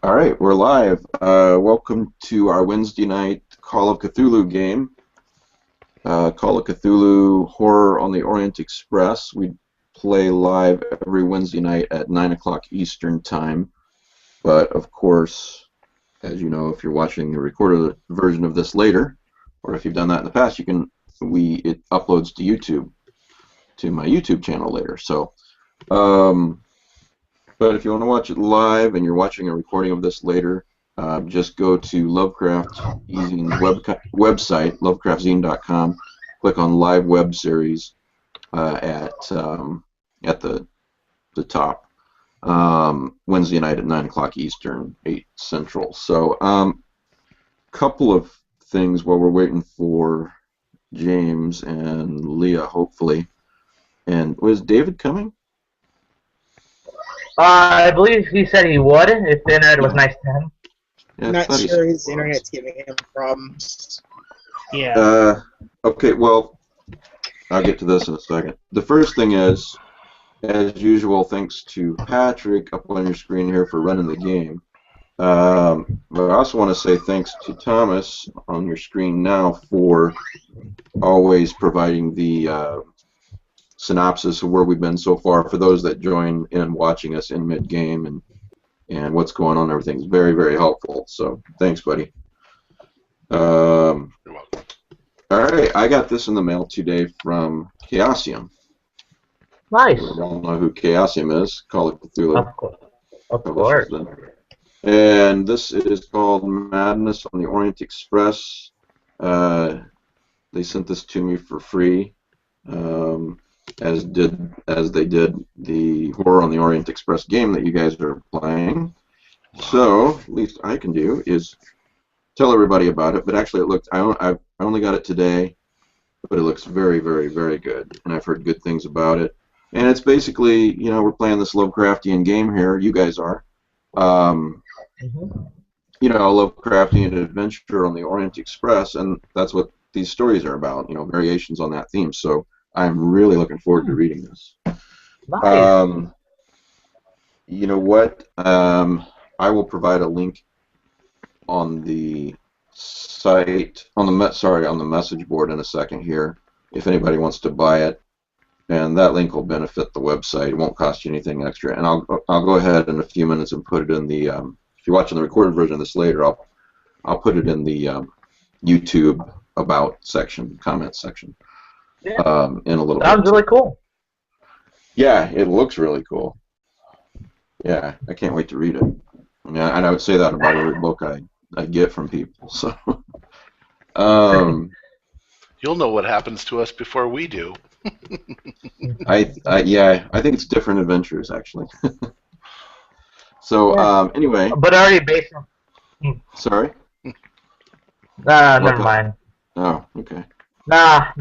All right, we're live. Welcome to our Wednesday night Call of Cthulhu game. Call of Cthulhu Horror on the Orient Express. We play live every Wednesday night at 9 o'clock Eastern Time. But of course, as you know, if you're watching the recorded version of this later, or if you've done that in the past, it uploads to YouTube, to my YouTube channel later. So, but if you want to watch it live and you're watching a recording of this later, just go to Lovecraft Zine's website, lovecraftzine.com. Click on Live Web Series at the top. Wednesday night at 9 o'clock Eastern, 8 Central. So, couple of things while we're waiting for James and Leah, hopefully. And was David coming? I believe he said he would if the internet was nice to him. Yeah, I'm not sure his internet's giving him problems. Yeah. Okay, well, I'll get to this in a second. The first thing is, as usual, thanks to Patrick up on your screen here for running the game. But I also want to say thanks to Thomas on your screen now for always providing the synopsis of where we've been so far for those that join in watching us in mid-game and what's going on. Everything's very, very helpful. So thanks, buddy. You're welcome. All right, I got this in the mail today from Chaosium. Nice. We all know who Chaosium is. Call it Cthulhu. Of course. And this is called Madness on the Orient Express. They sent this to me for free, as they did the Horror on the Orient Express game that you guys are playing. So, at least I can do is tell everybody about it. But actually, I only got it today, but it looks very, very, very good, and I've heard good things about it. And it's basically, we're playing this Lovecraftian game here. You guys are. Lovecraftian adventure on the Orient Express, and that's what these stories are about, variations on that theme. So I'm really looking forward to reading this. Nice. You know what? I will provide a link on the site, on the message board in a second here, if anybody wants to buy it. And that link will benefit the website. It won't cost you anything extra. And I'll go ahead in a few minutes and put it in the. If you're watching the recorded version of this later, I'll put it in the YouTube about section, comments section. Yeah. In a little bit. Sounds really cool. Yeah, it looks really cool. Yeah, I can't wait to read it. I mean, and I would say that about every book I get from people. So. You'll know what happens to us before we do. I think it's different adventures actually. So anyway. But already based on. Sorry. Never mind. Oh, okay. Nah.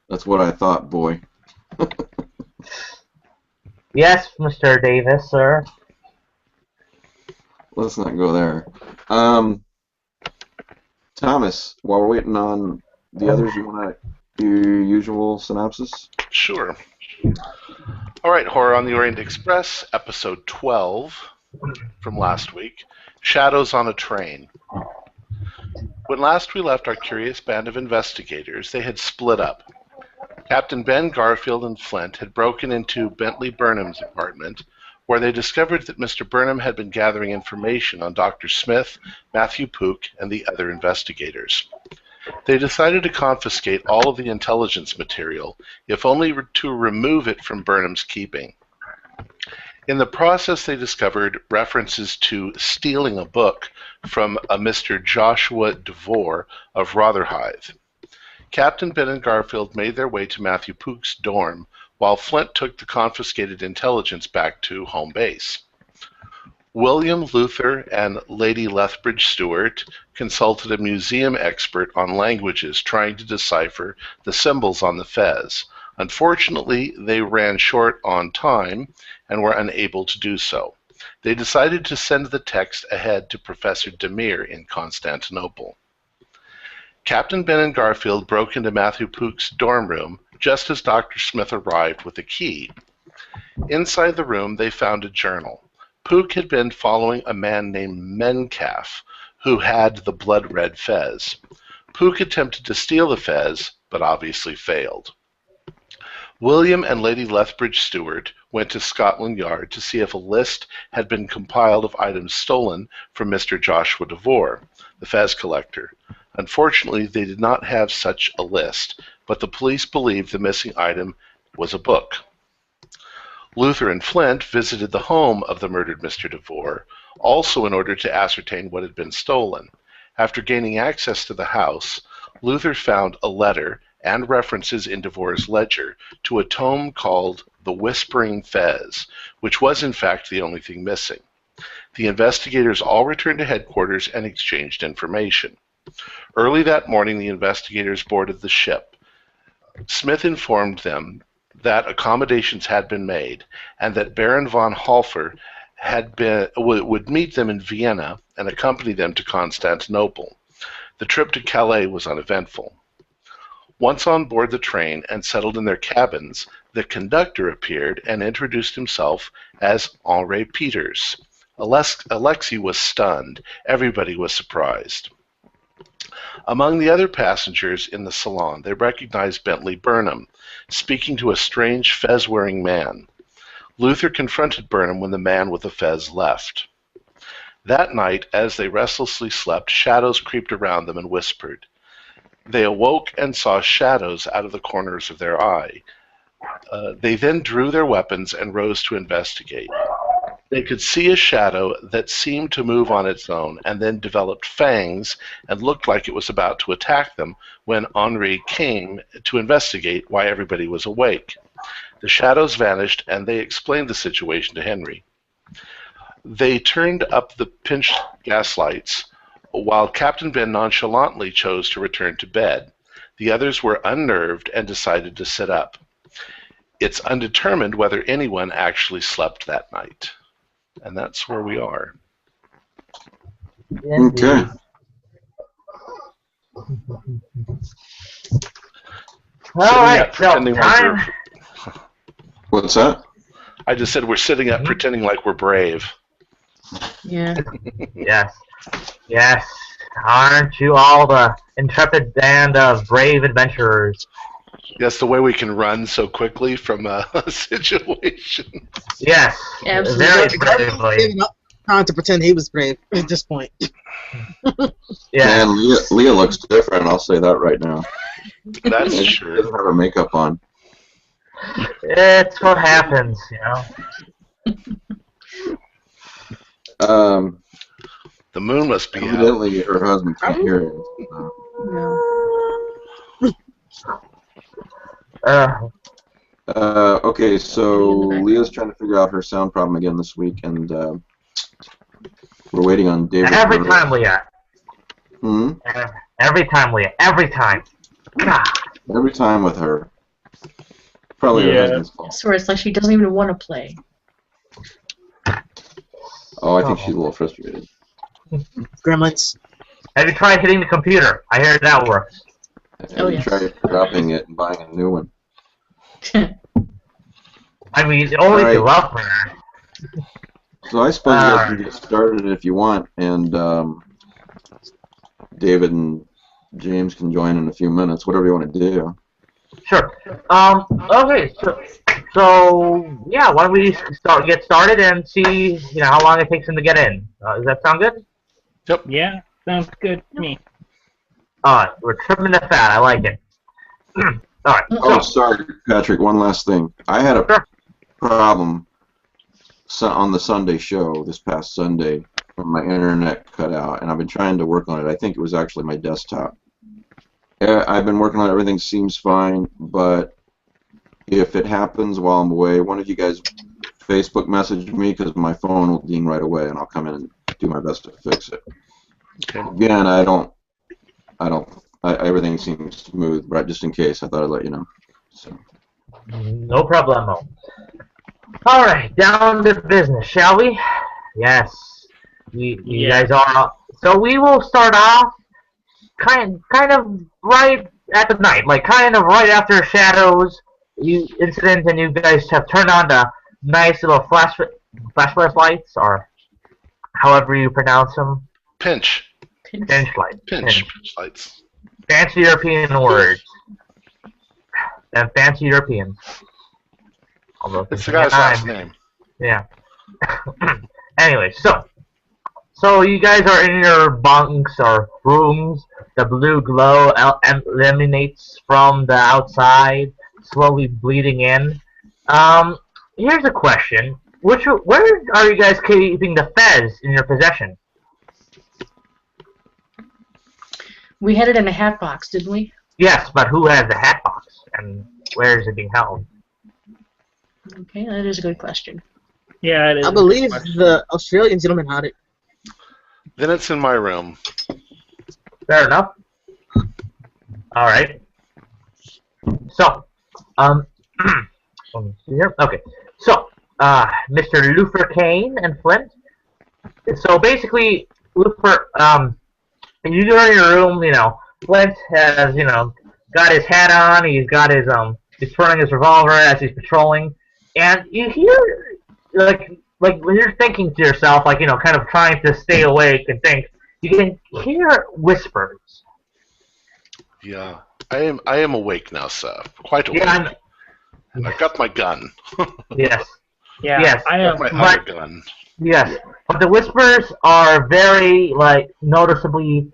That's what I thought, boy. Yes, Mr. Davis, sir. Let's not go there. Thomas, while we're waiting on the others, you want to do your usual synopsis? Sure. All right, Horror on the Orient Express, episode 12 from last week, Shadows on a Train. When last we left our curious band of investigators, they had split up. Captain Ben Garfield and Flint had broken into Bentley Burnham's apartment, where they discovered that Mr. Burnham had been gathering information on Dr. Smith, Matthew Pook, and the other investigators. They decided to confiscate all of the intelligence material, if only to remove it from Burnham's keeping. In the process, they discovered references to stealing a book from a Mr. Joshua DeVore of Rotherhithe. Captain Ben and Garfield made their way to Matthew Pook's dorm, while Flint took the confiscated intelligence back to home base. William Luther and Lady Lethbridge Stewart consulted a museum expert on languages trying to decipher the symbols on the fez. Unfortunately, they ran short on time and were unable to do so. They decided to send the text ahead to Professor Demir in Constantinople. Captain Ben and Garfield broke into Matthew Pook's dorm room just as Dr. Smith arrived with a key. Inside the room, they found a journal. Pook had been following a man named Mencalf, who had the blood-red fez. Pook attempted to steal the fez, but obviously failed. William and Lady Lethbridge Stewart went to Scotland Yard to see if a list had been compiled of items stolen from Mr. Joshua Devore, the fez collector. Unfortunately, they did not have such a list, but the police believed the missing item was a book. Luther and Flint visited the home of the murdered Mr. Devore, also in order to ascertain what had been stolen. After gaining access to the house, Luther found a letter and references in Devore's ledger to a tome called The Whispering Fez, which was in fact the only thing missing. The investigators all returned to headquarters and exchanged information. Early that morning, the investigators boarded the ship. Smith informed them that accommodations had been made and that Baron von Halfer would meet them in Vienna and accompany them to Constantinople. The trip to Calais was uneventful. Once on board the train and settled in their cabins, the conductor appeared and introduced himself as Henri Peters. Alexei was stunned. Everybody was surprised. Among the other passengers in the salon, they recognized Bentley Burnham, speaking to a strange fez-wearing man. Luther confronted Burnham when the man with the fez left. That night, as they restlessly slept, shadows creeped around them and whispered. They awoke and saw shadows out of the corners of their eye. They then drew their weapons and rose to investigate. They could see a shadow that seemed to move on its own and then developed fangs and looked like it was about to attack them when Henri came to investigate why everybody was awake. The shadows vanished and they explained the situation to Henry. They turned up the pinch gas lights while Captain Ben nonchalantly chose to return to bed. The others were unnerved and decided to sit up. It's undetermined whether anyone actually slept that night. And that's where we are. Okay. All right, so time. What's that? I just said we're sitting up pretending like we're brave. Yeah. Yes. Yes. Aren't you all the intrepid band of brave adventurers? That's the way we can run so quickly from a situation. Yes. Absolutely. Very bravely. Giving up trying to pretend he was brave at this point. Yeah. And Leah looks different, I'll say that right now. That's She true. doesn't have her makeup on. It's what happens, you know. The moon must be out. Evidently, her husband can't hear it. No. Okay, so Leah's trying to figure out her sound problem again this week, and we're waiting on David. Every time, Leah. Hmm? Every time, Leah. Every time. God. Every time with her. Probably her husband's I fault. swear, it's like she doesn't even want to play. Oh, I think she's a little frustrated. Gremlins. Have you tried hitting the computer? I hear that works. Oh, And yes. try dropping it and buying a new one. I mean, only if you Alright. love her. So I suppose you guys can get started if you want, and David and James can join in a few minutes, whatever you want to do. Sure. Okay. So yeah, why don't we get started and see, how long it takes him to get in? Does that sound good? Yeah, sounds good to me. All right. We're trimming the fat. I like it. All right. Oh, sorry, Patrick, one last thing. I had a Sure. problem on the Sunday show this past Sunday when my internet cut out, and I've been trying to work on it. I think it was actually my desktop. I've been working on it. Everything seems fine, but if it happens while I'm away, one of you guys Facebook message me because my phone will ding right away, and I'll come in and do my best to fix it. Okay. Again, everything seems smooth, but just in case, I thought I'd let you know. So. No problemo. All right, down to business, shall we? Yes. You guys are. So we will start off kind of right at the night, like kind of right after Shadow's incident, and you guys have turned on the nice little lights, or however you pronounce them. Pinch. Pinch lights. Pinch lights. Fancy European words. And fancy Europeans. Although It's the guy's last name. Yeah. Anyway, so you guys are in your bunks or rooms. The blue glow emanates from the outside, slowly bleeding in. Here's a question: where are you guys keeping the fez in your possession? We had it in a hat box, didn't we? Yes, but who has the hat box, and where is it being held? Okay, that is a good question. Yeah, it is. I believe the Australian gentleman had it. Then it's in my room. Fair enough. All right. So, let me see here. Okay. So, Mr. Luther Kane and Flint. So basically, Luther, you're in your room. You know, Flint has, got his hat on. He's got his he's twirling his revolver as he's patrolling, and you hear like when you're thinking to yourself, kind of trying to stay awake and think, you can hear whispers. Yeah, I am awake now, sir. Quite awake. Yeah, And I've got my gun. yes. Yeah, Yes. I am. My other gun. Yes, but the whispers are very, noticeably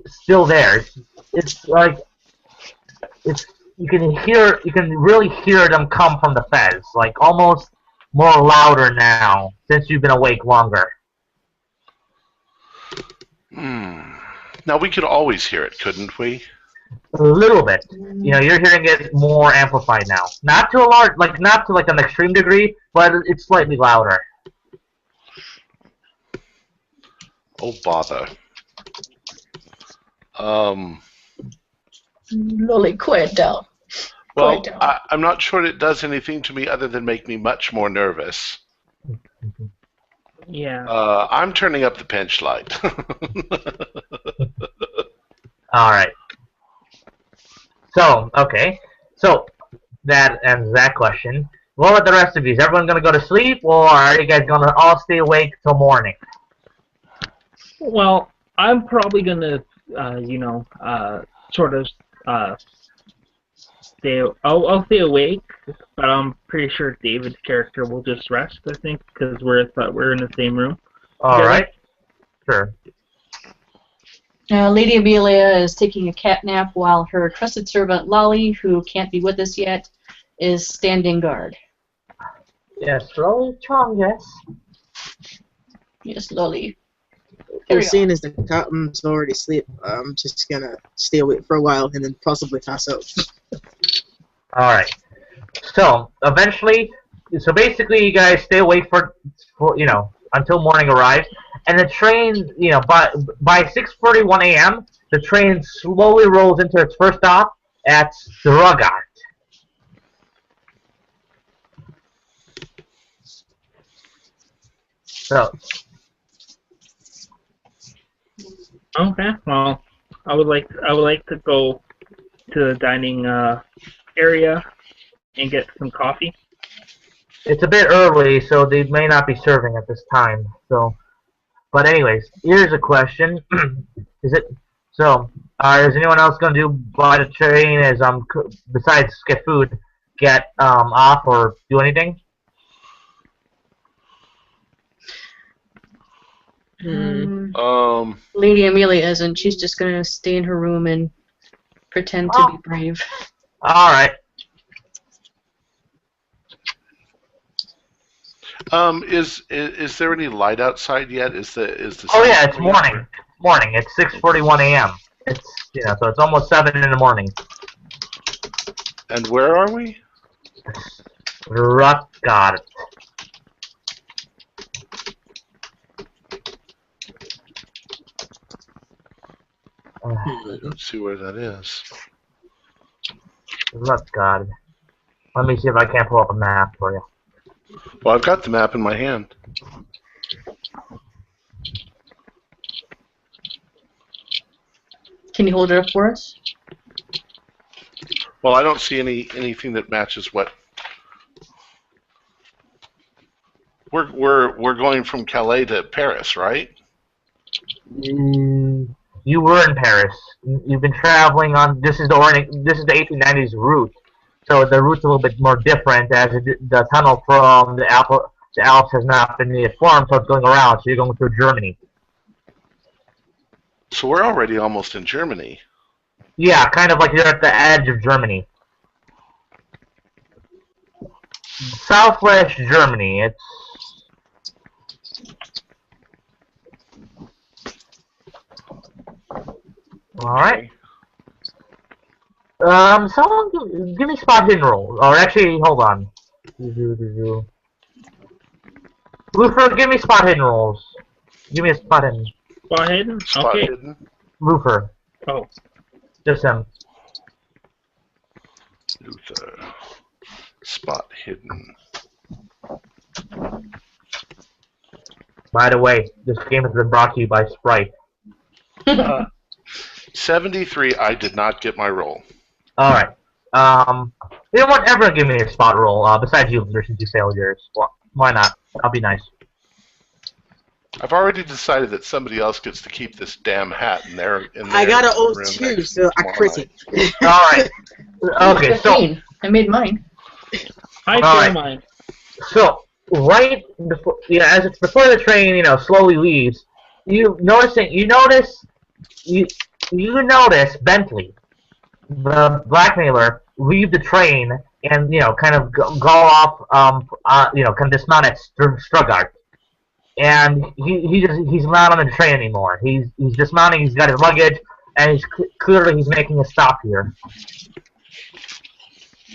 still there. It's you can really hear them come from the fez, almost more louder now since you've been awake longer. Now we could always hear it, couldn't we? A little bit. You're hearing it more amplified now. Not to an extreme degree, but it's slightly louder. Oh bother. Lolly, quiet down. Well, Quiet down. I'm not sure it does anything to me other than make me much more nervous. Yeah. I'm turning up the pinch light. All right. So, okay. So, that ends that question. What about the rest of you? Is everyone going to go to sleep, or are you guys going to all stay awake till morning? Well, I'm probably gonna, sort of, I'll stay awake, but I'm pretty sure David's character will just rest. I think because we're in the same room. All right. Sure. Lady Amelia is taking a cat nap while her trusted servant Lolly, who can't be with us yet, is standing guard. Yes, slowly strong, yes. Yes, Lolly. Seeing as the captain's already asleep, I'm just gonna stay awake for a while and then possibly pass out. All right. So basically, you guys stay awake for until morning arrives, and the train, by 6:41 a.m., the train slowly rolls into its first stop at Struggart. So. Okay. Well, I would like to go to the dining area and get some coffee. It's a bit early, so they may not be serving at this time. So, but anyways, here's a question: is anyone else going to do by the train as besides get food, get off or do anything? Lady Amelia isn't. She's just gonna stay in her room and pretend to be brave. All right. Is there any light outside yet? Is the Oh yeah, it's morning. Morning. It's 6:41 a.m. It's so it's almost 7 in the morning. And where are we? Struggart. Let's see where that is. Struggart. Let me see if I can't pull up a map for you. Well, I've got the map in my hand. Can you hold it up for us? Well, I don't see anything that matches what. We're going from Calais to Paris, right? You were in Paris. You've been traveling on. This is the 1890s route. So the route's a little bit more different, as the tunnel from the Alps has not been yet formed, so it's going around. So you're going through Germany. So we're already almost in Germany. Yeah, kind of like you're at the edge of Germany. Southwest Germany. It's all right. Someone give me spot hidden roll. Or actually, hold on. Lufer, give me spot hidden rolls. Give me a spot hidden. Spot hidden? Spot Okay. hidden. Lufer. Oh. Just him. Luther. Spot hidden. By the way, this game has been brought to you by Sprite. 73. I did not get my roll. All right. You don't want ever give me a spot roll. Besides you, since you failed yours. Well, why not? I'll be nice. I've already decided that somebody else gets to keep this damn hat in there. I got an 02, so I critted. All right. Okay, so 15. I made mine. I All feel right. mine. so right before, as it's before the train, slowly leaves, you notice Bentley, the blackmailer, leave the train and kind of go off, kind of dismount at Struggart, and he's not on the train anymore. He's dismounting. He's got his luggage, and clearly he's making a stop here.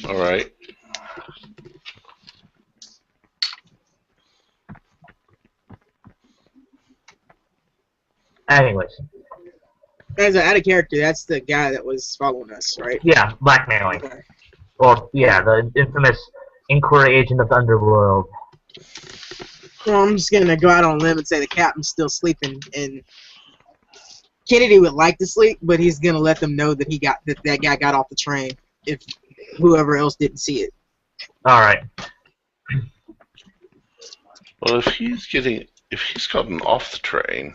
All right. Anyways, As an out of character, that's the guy that was following us, right? yeah, blackmailing, Okay. or yeah, the infamous inquiry agent of the underworld. Well, I'm just gonna go out on a limb and say the captain's still sleeping, and Kennedy would like to sleep, but he's gonna let them know that that guy got off the train if whoever else didn't see it. All right. Well, if he's gotten off the train,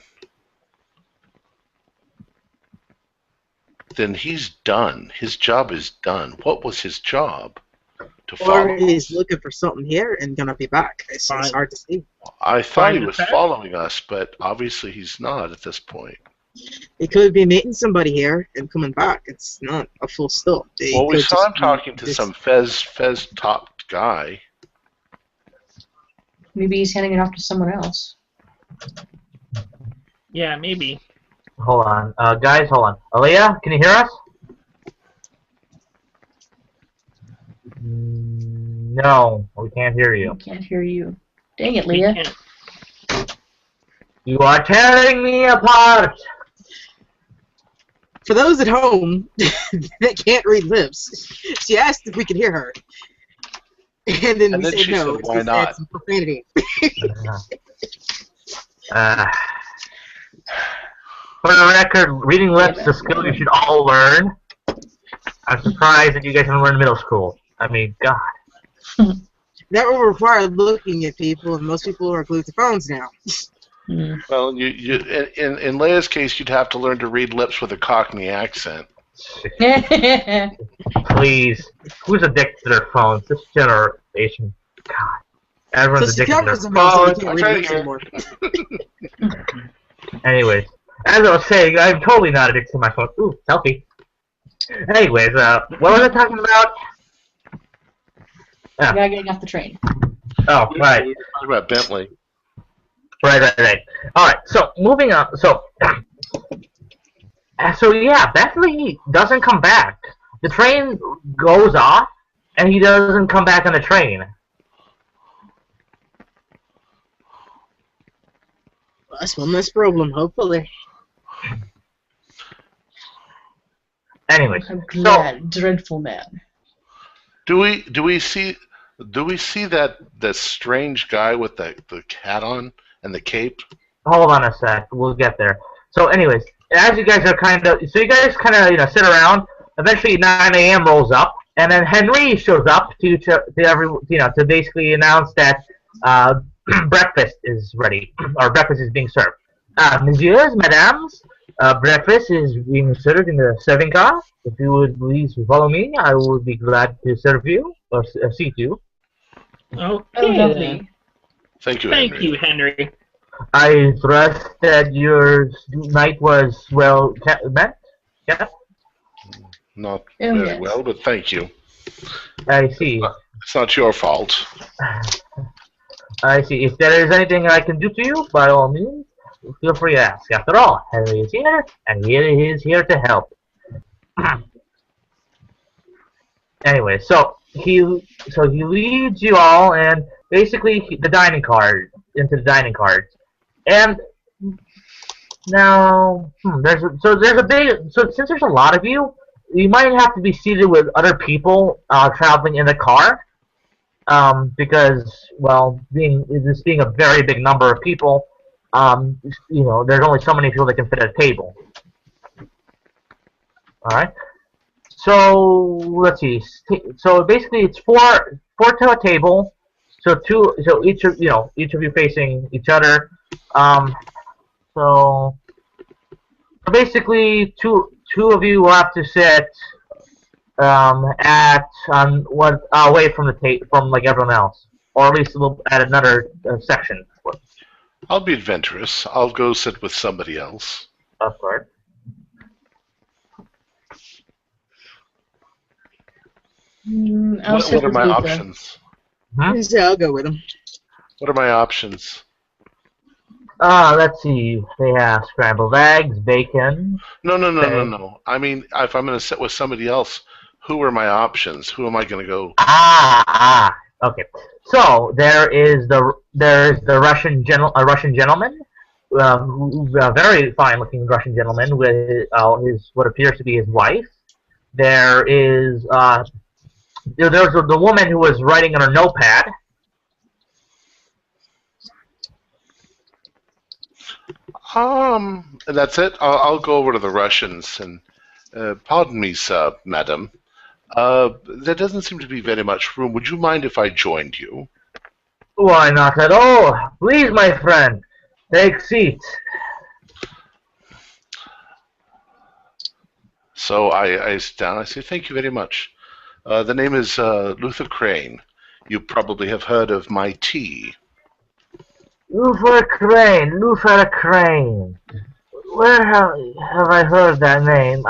then he's done. His job is done. What was his job? To follow Or he's us? looking for something here and gonna be back. It's hard to see. I thought he Find was the fact? following us, but obviously he's not at this point. He could be meeting somebody here and coming back. It's not a full stop. He Well, we could saw just him be talking to just- some fez-topped guy. Maybe he's handing it off to someone else. Yeah, maybe. Hold on. Guys, hold on. Aaliyah, can you hear us? No, we can't hear I you. can't hear you. Dang it, We Leah. can't- You are tearing me apart! For those at home that can't read lips, she asked if we could hear her. And then And we then said she no. said, It's "Why just not?" add some profanity. For the record, reading lips is a skill you should all learn. I'm surprised that you guys haven't learned in middle school. I mean, God. That will require looking at people, and most people are glued to phones now. Hmm. Well, in Leia's case, you'd have to learn to read lips with a Cockney accent. Please. Who's addicted to their phones? This generation. God. So Everyone's she addicted to covers their them all so we phones. can't I'll read try lips to anymore. Anyways, as I was saying, I'm totally not addicted to my phone. Ooh, selfie. Anyways, what was I talking about? The guy getting off the train. Oh, right. We were talking about Bentley. Right. Alright, so moving on. So yeah, Bentley doesn't come back. The train goes off, and he doesn't come back on the train. That's one less problem, hopefully. Anyways, I'm so glad. Dreadful man. Do we see that strange guy with the hat on and the cape? hold on a sec. We'll get there. So, anyways, as you guys are sit around. Eventually, 9 a.m. rolls up, and then Henry shows up to basically announce that breakfast is ready, or breakfast is being served. Messieurs, mesdames, breakfast is being served in the serving car. If you would please follow me, I would be glad to serve you, or seat you. Okay. Oh, Then. lovely. Thank you, Thank Henry. you, Henry. I trust that your night was well met. Yeah, Not Oh, very yes. well, but thank you. I see. It's not your fault. I see. If there is anything I can do to you, by all means, feel free to ask. After all, Henry is here, and he is here to help. Anyway, so he leads you all, and basically the dining card into the dining cards, and now there's a big since there's a lot of you, you might have to be seated with other people traveling in the car. Because, well, being a very big number of people, there's only so many people that can fit at a table. All right. So let's see. So basically, it's four to a table. So each of you facing each other. So basically, two of you will have to sit away from the from like everyone else, or at least a little at another section. I'll be adventurous. I'll go sit with somebody else. Of course. What are my options? Yeah, I'll go with him. What are my options? Let's see. They have scrambled eggs, bacon. No. I mean, if I'm going to sit with somebody else, who are my options? Who am I going to go? Okay. So there is the Russian gentleman, a very fine-looking Russian gentleman with his what appears to be his wife. There is there's the woman who was writing on her notepad. That's it. I'll go over to the Russians and pardon me, sir, madam. There doesn't seem to be very much room. Would you mind if I joined you? Why not at all? Please, my friend, take seat. So I sit down. I say, thank you very much. The name is Luther Crane. You probably have heard of my tea. Luther Crane. Where have I heard that name?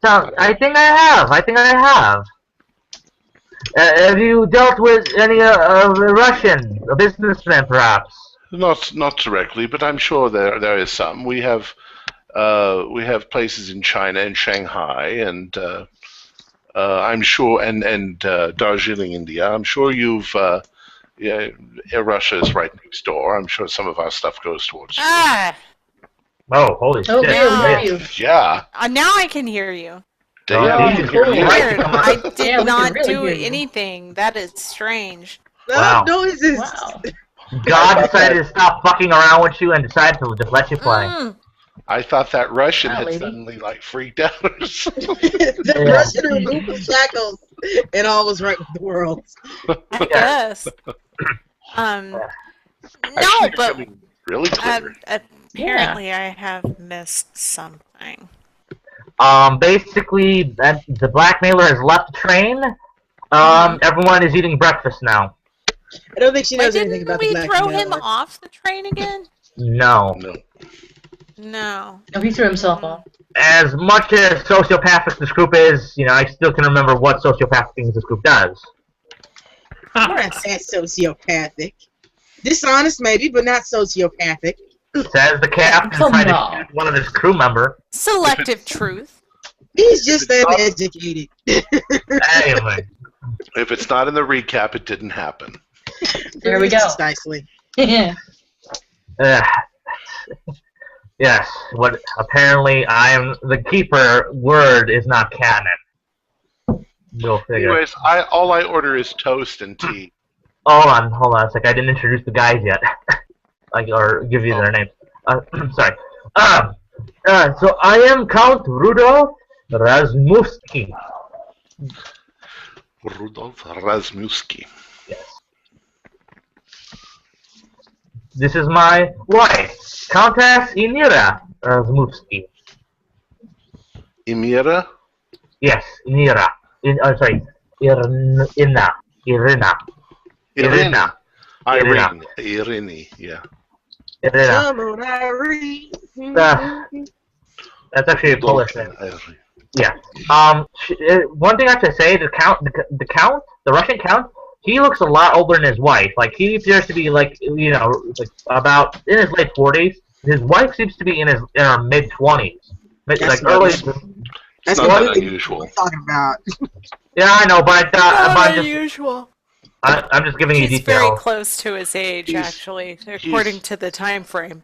I think I have. Have you dealt with any Russian, a businessman, perhaps? Not directly, but I'm sure there is some. We have places in China and Shanghai, and I'm sure, and Darjeeling, India. I'm sure you've. Russia is right next door. I'm sure some of our stuff goes towards. Oh, holy shit! Okay, Yeah. Now I can hear you. Damn. Weird. I did Yeah, we not can really do hear you. anything. That is strange. No Wow. noises. Wow. God decided to stop fucking around with you and decided to just let you play. I thought that Russian Wow, had lady. suddenly freaked out or something. The Russian removed the shackles, and all was right with the world. I guess. No, Actually, but becoming really clear. apparently I have missed something. Basically, the blackmailer has left the train. Everyone is eating breakfast now. I don't think she knows Wait, anything didn't about the we black throw male. him off the train again? No. No. No. No, he threw himself off. As much as sociopathic this group is, I still can remember what sociopathic things this group does. Not that sociopathic. Dishonest, maybe, but not sociopathic. Says the captain Come trying to on. shoot one of his crew member. Selective truth. He's just uneducated. Anyway. If it's not in the recap, it didn't happen. There we go. Precisely. Yeah. Yes, what apparently I am the keeper word is not canon. We'll figure. Anyways, all I order is toast and tea. Hold on a sec. I didn't introduce the guys yet. Or give you their names. Sorry. So I am Count Rudolf Razmusky. Rudolf Razmusky. Yes. this is my wife, Countess Inira Zmutsky. Emira? Yes, Inira. Sorry, Irina. Irina. Irina. Irini, yeah. Irina. That's actually a Polish name. Yeah. One thing I have to say, the Russian count, he looks a lot older than his wife. Like, he appears to be like, like about in his late 40s. His wife seems to be in her mid 20s, like early. That's not that unusual. What I'm talking about. Yeah, I know, but Not unusual. I'm just giving you He's details. very close to his age, actually, according to the time frame.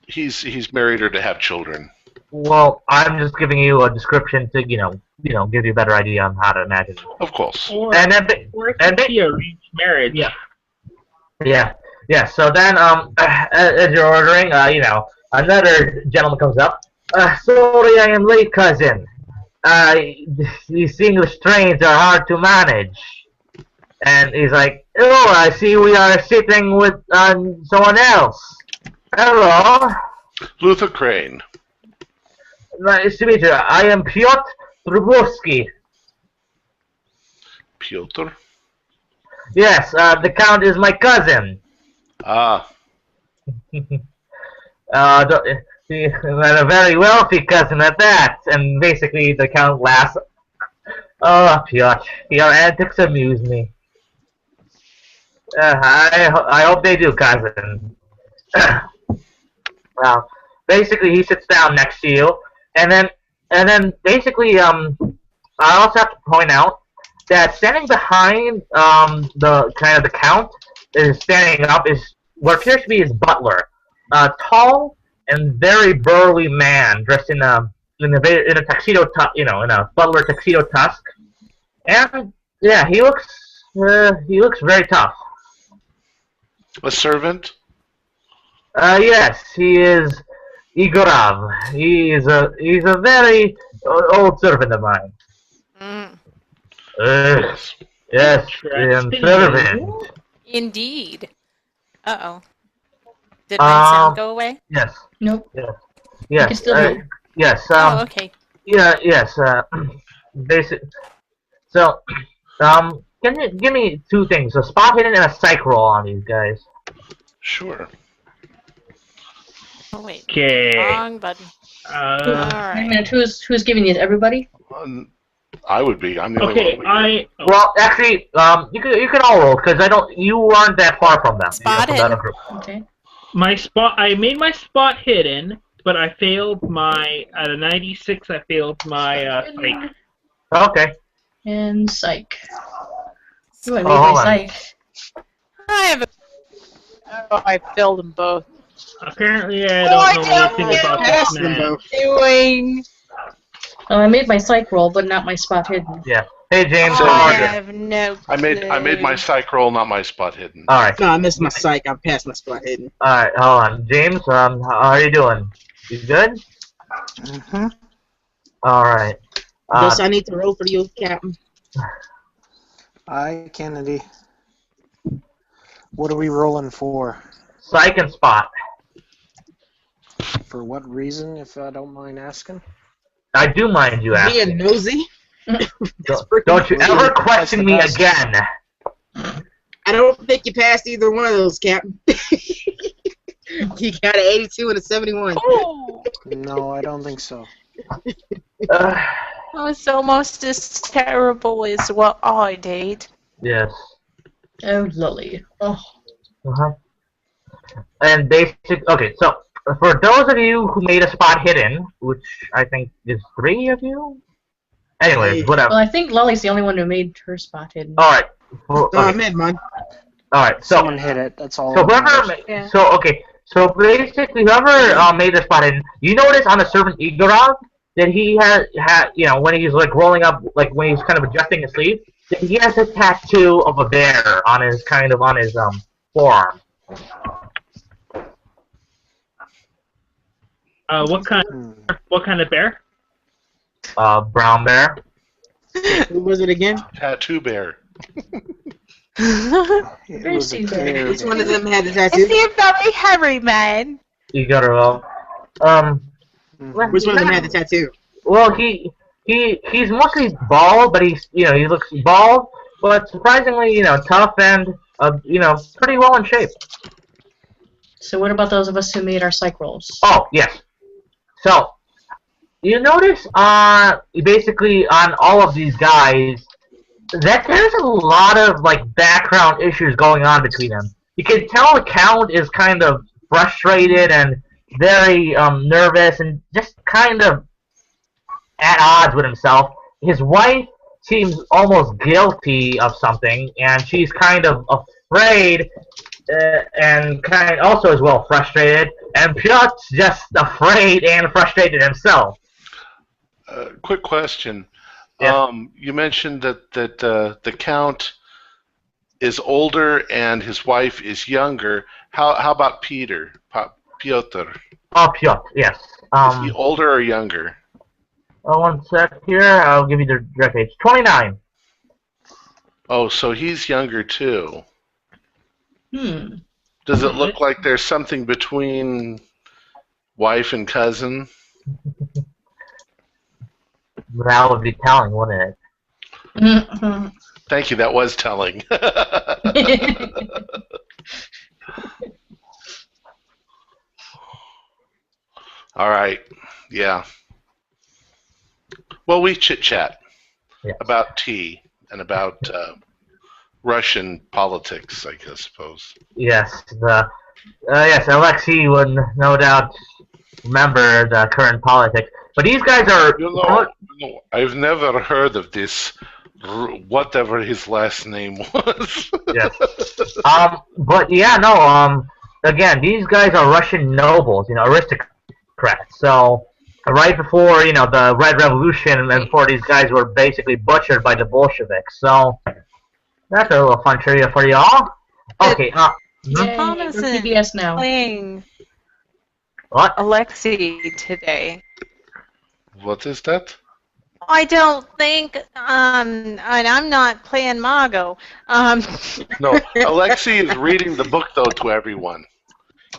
He's married her to have children. Well, I'm just giving you a description to, give you a better idea on how to imagine it. Of course. Or And then, be arranged marriage. Yeah. So then, as you're ordering, another gentleman comes up. Sorry, I am late, cousin. These English trains are hard to manage. And he's like, oh, I see we are sitting with someone else. Hello. Luther Crane. Nice to meet you. I am Piotr Trubowski. Piotr? Yes, the Count is my cousin. Ah. He's a very wealthy cousin at that. And basically, the Count laughs. Oh, Piotr, your antics amuse me. I hope they do, cousin. Well, basically, he sits down next to you, and then basically, I also have to point out that standing behind the Count is standing up is what appears to be his butler, a tall and very burly man dressed in a tuxedo, in a butler tuxedo tusk, and yeah, he looks very tough. A servant? Yes, he is Igorov. He's a very old servant of mine. Yes, servant. Indeed. Uh-oh. Did my sound go away? Yes. Nope. Yes. You can still hear. Yes. Oh, okay. Yeah. Yes. Basic. So, can you give me two things: a spot hidden and a psych roll on these guys? Sure. Oh, wait. Okay. Wrong button. Alright. Wait a minute, who's giving these? Everybody? I would be. I'm the only one. Well, actually, you can all roll because you aren't that far from them. Spot hidden. Okay. I made my spot hidden, but I failed my at a 96. I failed my psych. Okay. And psych. Ooh, I made hold my on. psych. I filled them both. Apparently, I don't know anything about Pass this them man. both. Doing. Oh, I made my psych roll, but not my spot hidden. Yeah. Hey, James. So how I are you? have no I made my psych roll, not my spot hidden. All right. No, I missed my psych. I'm past my spot hidden. All right. Hold on, James. How are you doing? You good? Mm-hmm. All right. Guess I need to roll for you, Captain. Aye, Kennedy. What are we rolling for? Psych and spot. For what reason, if I don't mind asking? I do mind you asking. Being nosy. Don't you ever question me That's the best. again. I don't think you passed either one of those, Captain. You got an 82 and a 71. Oh, No, I don't think so. it's almost as terrible as what I did. Yes. Oh, lolly. Oh. Uh-huh. And okay, so for those of you who made a spot hidden, which I think is 3 of you? Anyways, whatever. Well, I think Lolly's the only one who made her spot hidden. Alright. No, I made mine. Alright, so Someone hit it. That's all. so that whoever matters. Yeah. so basically whoever made the spot hidden, you notice on the servant Igorov that he had when he's like rolling up, like when he's kind of adjusting his sleeve, that he has a tattoo of a bear on his forearm. What kind of bear? Brown bear. Who was it again? Tattoo bear. It Very was a Caesar. bear. Which one of them had the Is tattoo? he a very hairy man? You got it wrong. Mhm. Which one of them had the tattoo? Well, he's mostly bald, but he looks bald, but surprisingly, tough and pretty well in shape. So what about those of us who made our psych rolls? Oh, yes. So, you notice basically on all of these guys that there's a lot of background issues going on between them. You can tell the Count is kind of frustrated and very nervous and just kind of at odds with himself. His wife seems almost guilty of something, and she's kind of afraid and kind of also as well frustrated. And Piot's just afraid and frustrated himself. Quick question. Yeah. You mentioned that the Count is older and his wife is younger. How about Peter? Piotr? Oh, Piotr, yes. Is he older or younger? One sec here. I'll give you the direct age. 29. Oh, so he's younger too. Hmm. Does it look like there's something between wife and cousin? That would be telling, wouldn't it? Mm-hmm. Thank you, that was telling. All right, yeah. Well, we chit-chat about tea and about Russian politics, I suppose. Yes, yes, Alexei would no doubt remember the current politics. But these guys are... I've never heard of this, whatever his last name was. Yes. But yeah, no, again, these guys are Russian nobles, aristocrats. So, right before, the Red Revolution, and before these guys were basically butchered by the Bolsheviks. So, that's a little fun trivia for y'all. Okay, Yay, Thomas we're is PBS now. playing what? Alexei today. What is that? I don't think, and I'm not playing Mago. No, Alexei is reading the book, though, to everyone.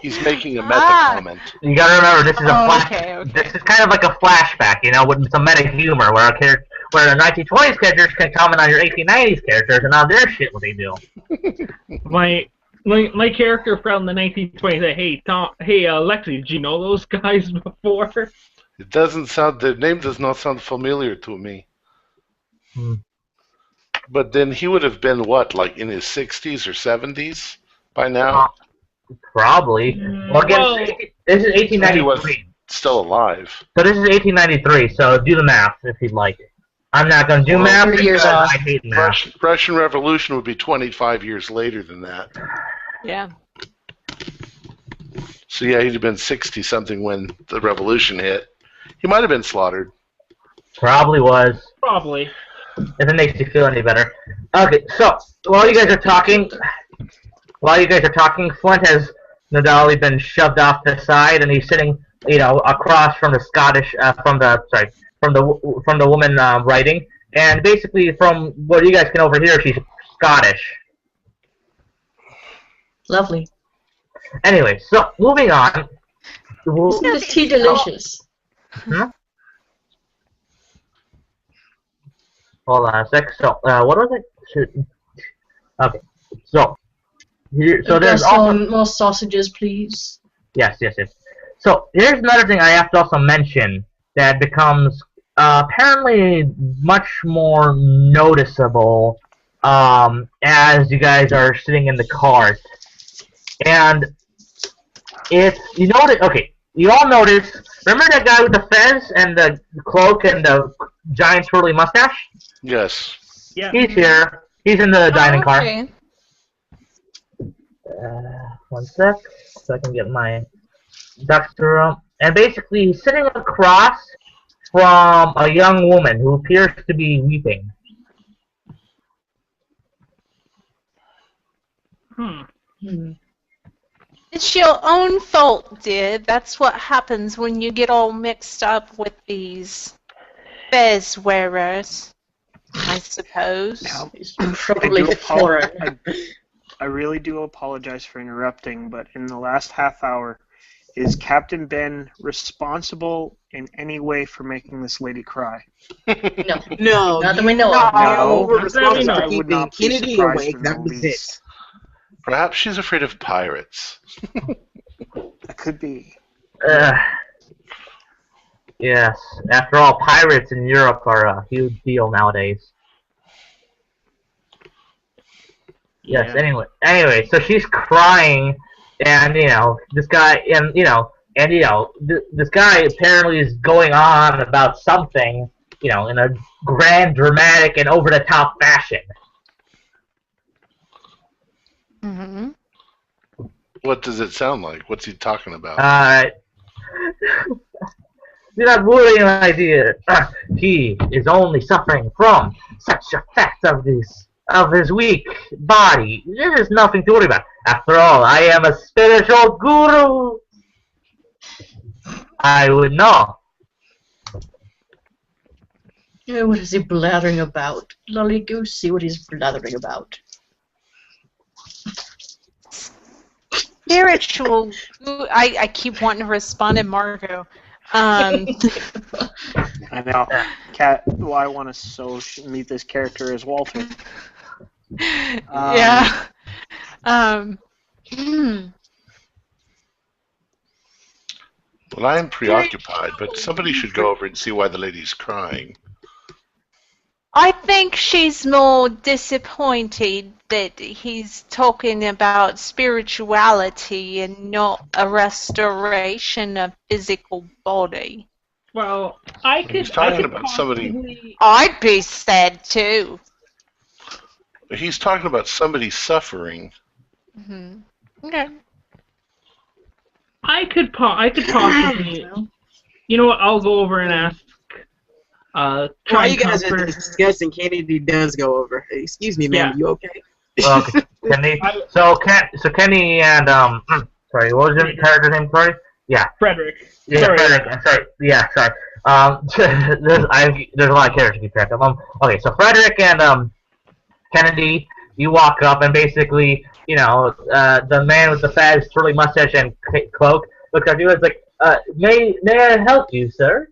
He's making a meta comment. You gotta remember, this is a okay. This is kind of like a flashback, with some meta humor, where the 1920s characters can comment on your 1890s characters, and now their shit what they do. My character from the 1920s said, hey, Alexei, did you know those guys before? It doesn't sound. The name does not sound familiar to me. But then he would have been what, like in his 60s or 70s by now? Probably. Well, again, this is 1893. He was still alive. So this is 1893. So do the math if you'd like. I'm not going to do math 30 years because off. I hate math. Russian Revolution would be 25 years later than that. Yeah. So yeah, he'd have been 60-something when the revolution hit. He might have been slaughtered. Probably was. Probably. If it makes you feel any better. Okay, so while you guys are talking, Flint has Nadali been shoved off to the side, and he's sitting, across from the Scottish, from the woman writing, and basically from what you guys can overhear, she's Scottish. Lovely. Anyway, so moving on. Isn't this tea delicious? Hold on a sec. So, what was it? Okay. So, here, so there's also more sausages, please. Yes. So here's another thing I have to also mention that becomes apparently much more noticeable as you guys are sitting in the cart, and it's you all notice. Remember that guy with the fez and the cloak and the giant twirly mustache? Yes. Yeah. He's here. He's in the dining car. Okay. One sec, so I can get my ducks to room. And basically, he's sitting across from a young woman who appears to be weeping. It's your own fault, dear. That's what happens when you get all mixed up with these fez wearers. I suppose. Now, He's I, probably do foreign. I really do apologize for interrupting, but in the last half hour, is Captain Ben responsible in any way for making this lady cry? No. No, Not that we know of. no, we're Not that we know responsible of. for I would keeping not be Kennedy surprised awake. in That the was it. least. Perhaps she's afraid of pirates. That could be. Yes. After all, pirates in Europe are a huge deal nowadays. Yes. Yeah. Anyway, so she's crying, and this guy, this guy apparently is going on about something, in a grand, dramatic, and over-the-top fashion. Mm-hmm. What does it sound like? What's he talking about? Do not worry, my dear. He is only suffering from such effects of his weak body. There is nothing to worry about. After all, I am a spiritual guru. I would know. Yeah, what is he blathering about? Lolly Goose, see what he's blathering about. Spiritual. I keep wanting to respond to Margot. I know. Cat. Well, I want to meet this character as Walter. Yeah. Well, I am preoccupied, but somebody should go over and see why the lady's crying. I think she's more disappointed that he's talking about spirituality and not a restoration of physical body. Well, I could. He's talking I could about somebody. possibly- I'd be sad too. He's talking about somebody suffering. Mm-hmm. Okay. I could possibly. You know what? I'll go over and ask. While Try you and guys are comfort. discussing, Kennedy does go over. Excuse me, ma'am. Yeah. You okay? Okay, Kenny and sorry, what was your character name? Sorry. Yeah. Frederick. Yeah, Sorry. Frederick. I'm sorry. Yeah, sorry. there's a lot of characters to keep track of. Okay, so Frederick and Kennedy, you walk up and basically, the man with the fat swirly mustache and cloak looks at you and is like, may I help you, sir?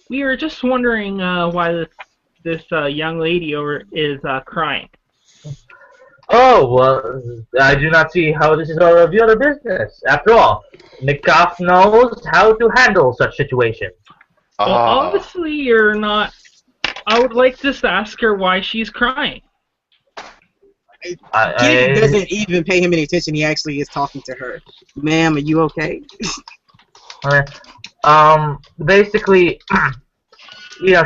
We were just wondering why this young lady over is crying. Oh, well, I do not see how this is of your business. After all, Nikoff knows how to handle such situations. Well, obviously you're not. I would like to just ask her why she's crying. Kennedy doesn't even pay him any attention. He actually is talking to her. Ma'am, are you okay? Basically,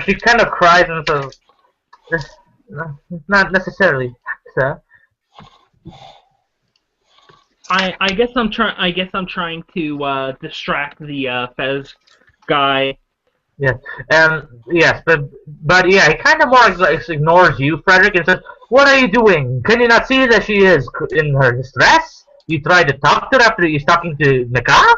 she kind of cries and says, not necessarily, sir. I guess I'm trying to distract the Fez guy. Yes, yes, but yeah, he kind of more ignores you, Frederick, and says, "What are you doing? Can you not see that she is in her distress? You tried to talk to her after you're talking to Nikoff?"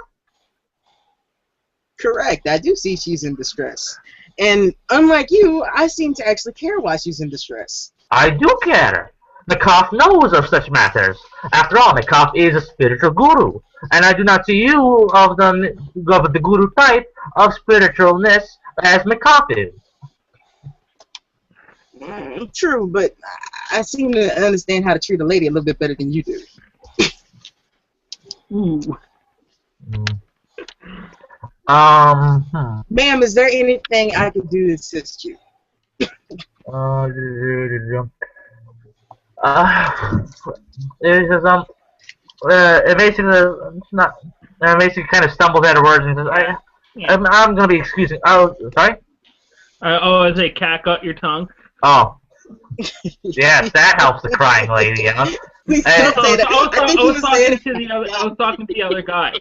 Correct. I do see she's in distress. And unlike you, I seem to actually care why she's in distress. I do care. Nikoff knows of such matters. After all, Nikoff is a spiritual guru, and I do not see you of the guru type of spiritualness as Nikoff is. True, but I seem to understand how to treat a lady a little bit better than you do. Ooh. Ma'am, is there anything I can do to assist you? Basically kind of stumbles out of words and says, I'm gonna be excusing. Oh, sorry. As a cat got your tongue. Oh. Yes, that helps the crying lady. Please don't say that. I was talking to the other guy.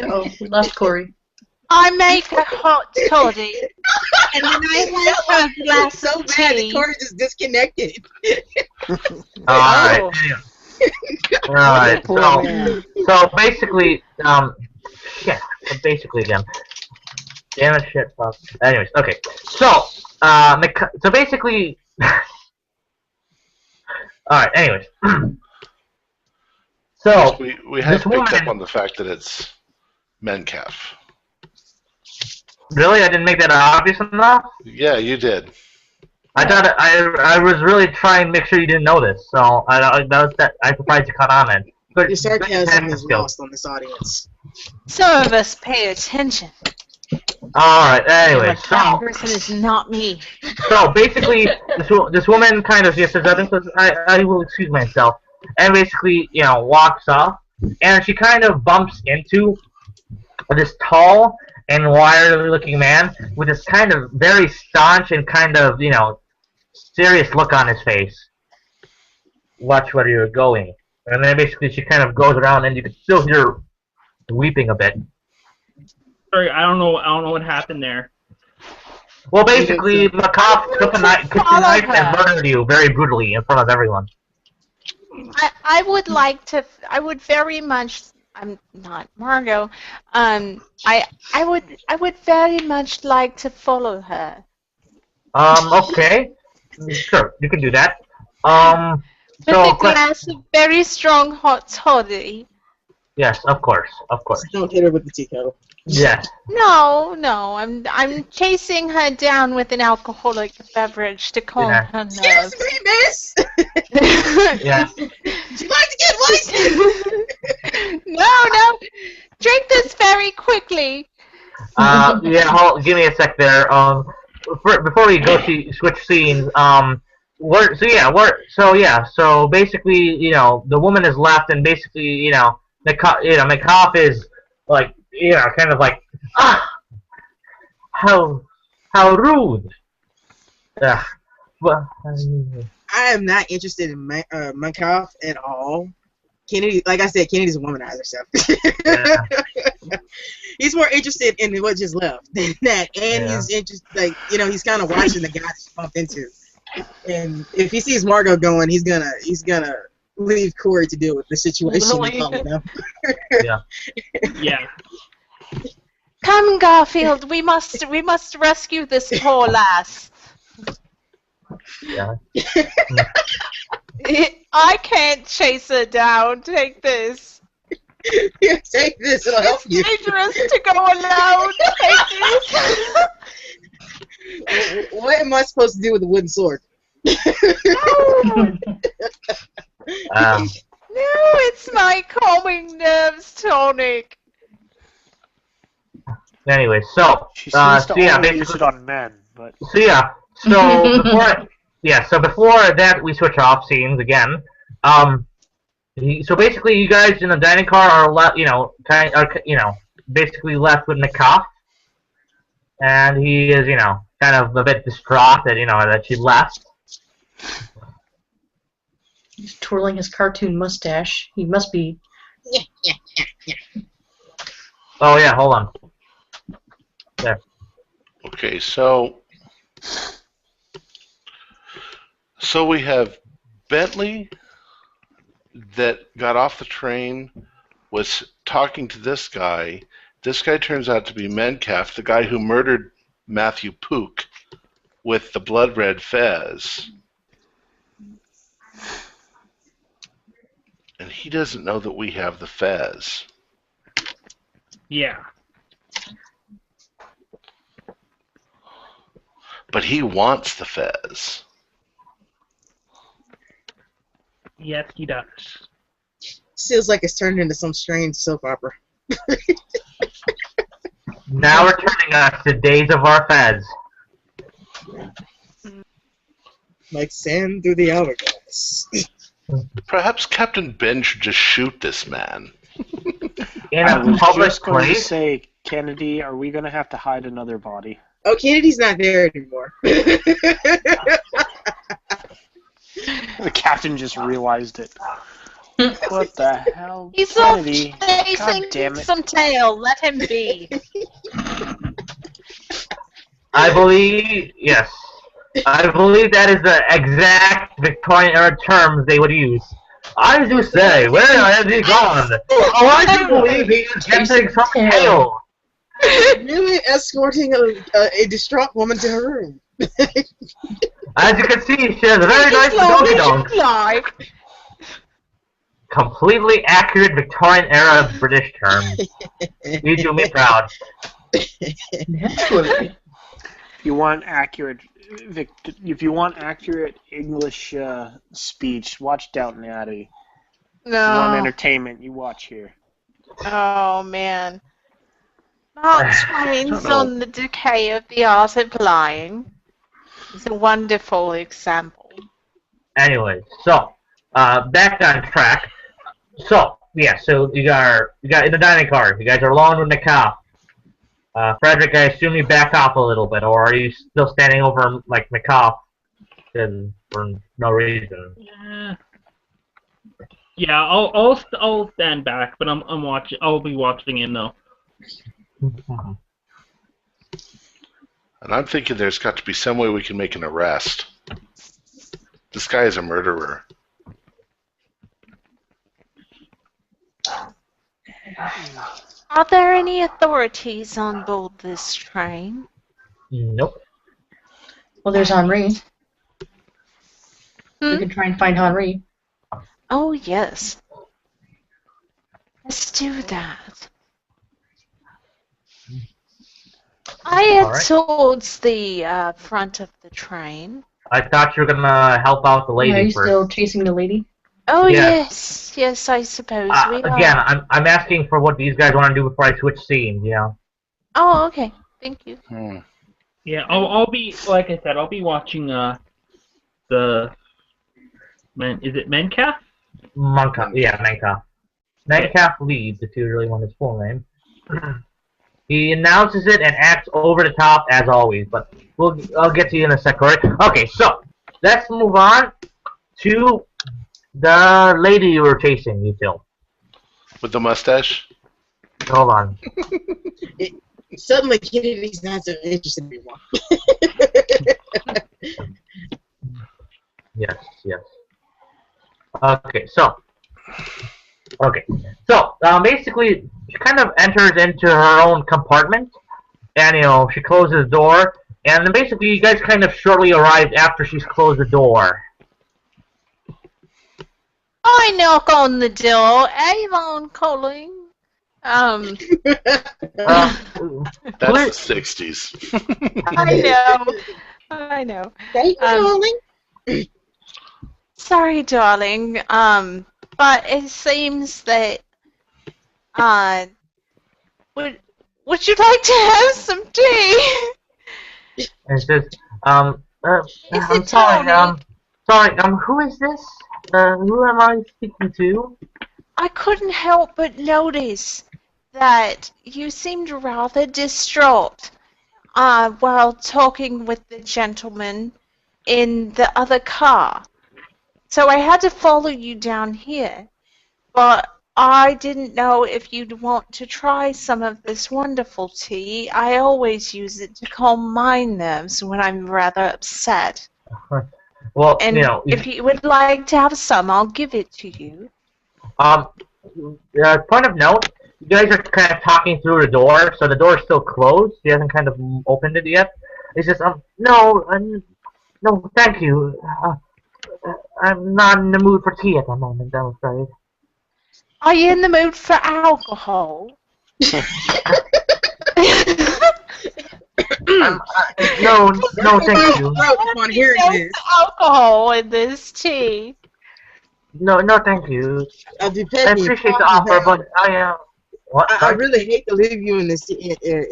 Oh, we lost Corey. I make a hot toddy, and then I have a glass so of bad that tea. Corey just disconnected. Alright. Alright, so basically, again. Damn it, shit, fuck. Anyways, okay. So, so basically... Alright, anyways. So, we have this picked woman... up on the fact that it's Metcalf. Really? I didn't make that obvious enough? Yeah, you did. I thought I was really trying to make sure you didn't know this, so I'm surprised you caught on it. But Your sarcasm is lost on this audience. Some of us pay attention. Alright, anyway, That so... person is not me. So, basically, this woman kind of just says, I will excuse myself, and basically, you know, walks off, and she kind of bumps into this tall and wiry-looking man with this kind of very staunch and kind of, you know, serious look on his face. Watch where you're going. And then basically she kind of goes around and you can still hear her weeping a bit. Sorry, I don't know what happened there. Well, basically, Macabre took a knife and murdered you very brutally in front of everyone. I would very much. I'm not Margot. I would very much like to follow her. Okay. Sure, you can do that. With a glass of very strong hot toddy. Yes, of course. Don't hit her with the tea kettle. Yes. No, I'm chasing her down with an alcoholic beverage to calm her nerves. Excuse me, miss! Yeah. Would you like to get wasted? No. Drink this very quickly. Yeah, give me a sec there. Before we go switch scenes, so basically, you know, the woman is left, and basically, you know, Macabre is like, you know, kind of like, how rude. Well, I am not interested in Macabre at all. Kennedy, like I said, Kennedy's a womanizer, so. Yeah. He's more interested in what just left than that, and he's interested, like, you know, he's kind of watching the guy he's bumped into. And if he sees Margot going, he's gonna leave Corey to deal with the situation. Yeah. Come, Garfield. We must rescue this poor lass. Yeah. I can't chase her down. Take this. Here, take this. It'll help you. It's dangerous to go alone. Take this. What am I supposed to do with a wooden sword? No, it's my calming nerves tonic. Anyway, so She seems to only use it on men, but. So before that we switch off scenes again. So basically, you guys in the dining car are basically left with Macabre, and he is, you know, kind of a bit distraught that, you know, that she left. He's twirling his cartoon mustache. He must be. Oh yeah, hold on. There. Okay, so we have Bentley that got off the train, was talking to this guy. This guy turns out to be Metcalf, the guy who murdered Matthew Pook with the blood red fez. And he doesn't know that we have the fez. Yeah. But he wants the fez. Yes, he does. Feels like it's turned into some strange soap opera. Now returning us to Days of Our Fez. Like sand through the hourglass. Perhaps Captain Ben should just shoot this man. In I a was public just going to place? say, Kennedy, are we going to have to hide another body? Oh, Kennedy's not there anymore. The captain just realized it. What the hell? He's off Kennedy, chasing God damn it. some tail. Let him be. I believe, yes. I believe that is the exact Victorian era terms they would use. I do say, where has he gone? Oh, I do believe he is getting some tail. Really escorting a distraught woman to her room. As you can see, she has a very nice doggy dog. Completely accurate Victorian era British term. You do me proud. Naturally. If you want accurate English speech, watch Downton Abbey. If you want No. entertainment, you watch here. Oh, man. Mark Twain's on the decay of the art of lying. It's a wonderful example. Anyway, so back on track. So yeah, so you got in the dining car. You guys are alone with Mikal. Frederick, I assume you back off a little bit, or are you still standing over like Mikal for no reason? Yeah, I'll stand back, but I'm watching. I'll be watching him though. And I'm thinking there's got to be some way we can make an arrest. This guy is a murderer. Are there any authorities on board this train? Nope. Well, there's Henri. We can try and find Henri. Oh, yes. Let's do that. I head towards the front of the train. I thought you were gonna help out the lady Are you first. still chasing the lady? Oh, Yes. yes. Yes, I suppose we are. Again, I'm asking for what these guys want to do before I switch scenes. You know. Oh, okay. Thank you. Yeah, I'll be like I said. I'll be watching the man. Is it Mencalf? Monka. Yeah, Mencalf. Mencalf leads, if you really want his full name. He announces it and acts over the top as always, but I'll get to you in a second. Right? Okay, so let's move on to the lady you were chasing, you two. With the mustache? Hold on. Suddenly, Kennedy's not so interested anymore. Yes. Okay, so basically, she kind of enters into her own compartment, and she closes the door, and then basically you guys kind of shortly arrive after she's closed the door. I knock on the door. Avon calling. That's the 60s. I know. Hey, darling. Sorry, darling. But it seems that would you like to have some tea? And she says, I'm sorry, who is this? Who am I speaking to? I couldn't help but notice that you seemed rather distraught while talking with the gentleman in the other car. So I had to follow you down here, but I didn't know if you'd want to try some of this wonderful tea. I always use it to calm my nerves when I'm rather upset. Well, And if you would like to have some, I'll give it to you. Point of note, you guys are kind of talking through the door, so the door is still closed. He hasn't kind of opened it yet. It's just, no, thank you. I'm not in the mood for tea at the moment, I'm afraid. Are you in the mood for alcohol? No, thank you. Upon hearing this, alcohol in this tea. No, thank you. I depending appreciate the offer, but I really hate to leave you in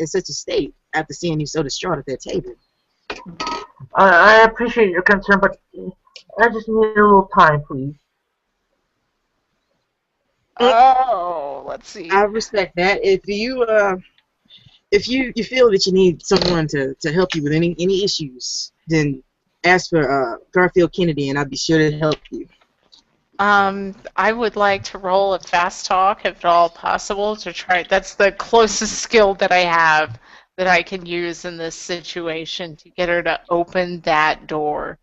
such a state after seeing you so distraught at that table. I appreciate your concern, but I just need a little time, please. Oh, let's see. I respect that. If you feel that you need someone to help you with any issues, then ask for Garfield Kennedy, and I'll be sure to help you. I would like to roll a fast talk, if at all possible, to try. That's the closest skill that I have that I can use in this situation to get her to open that door.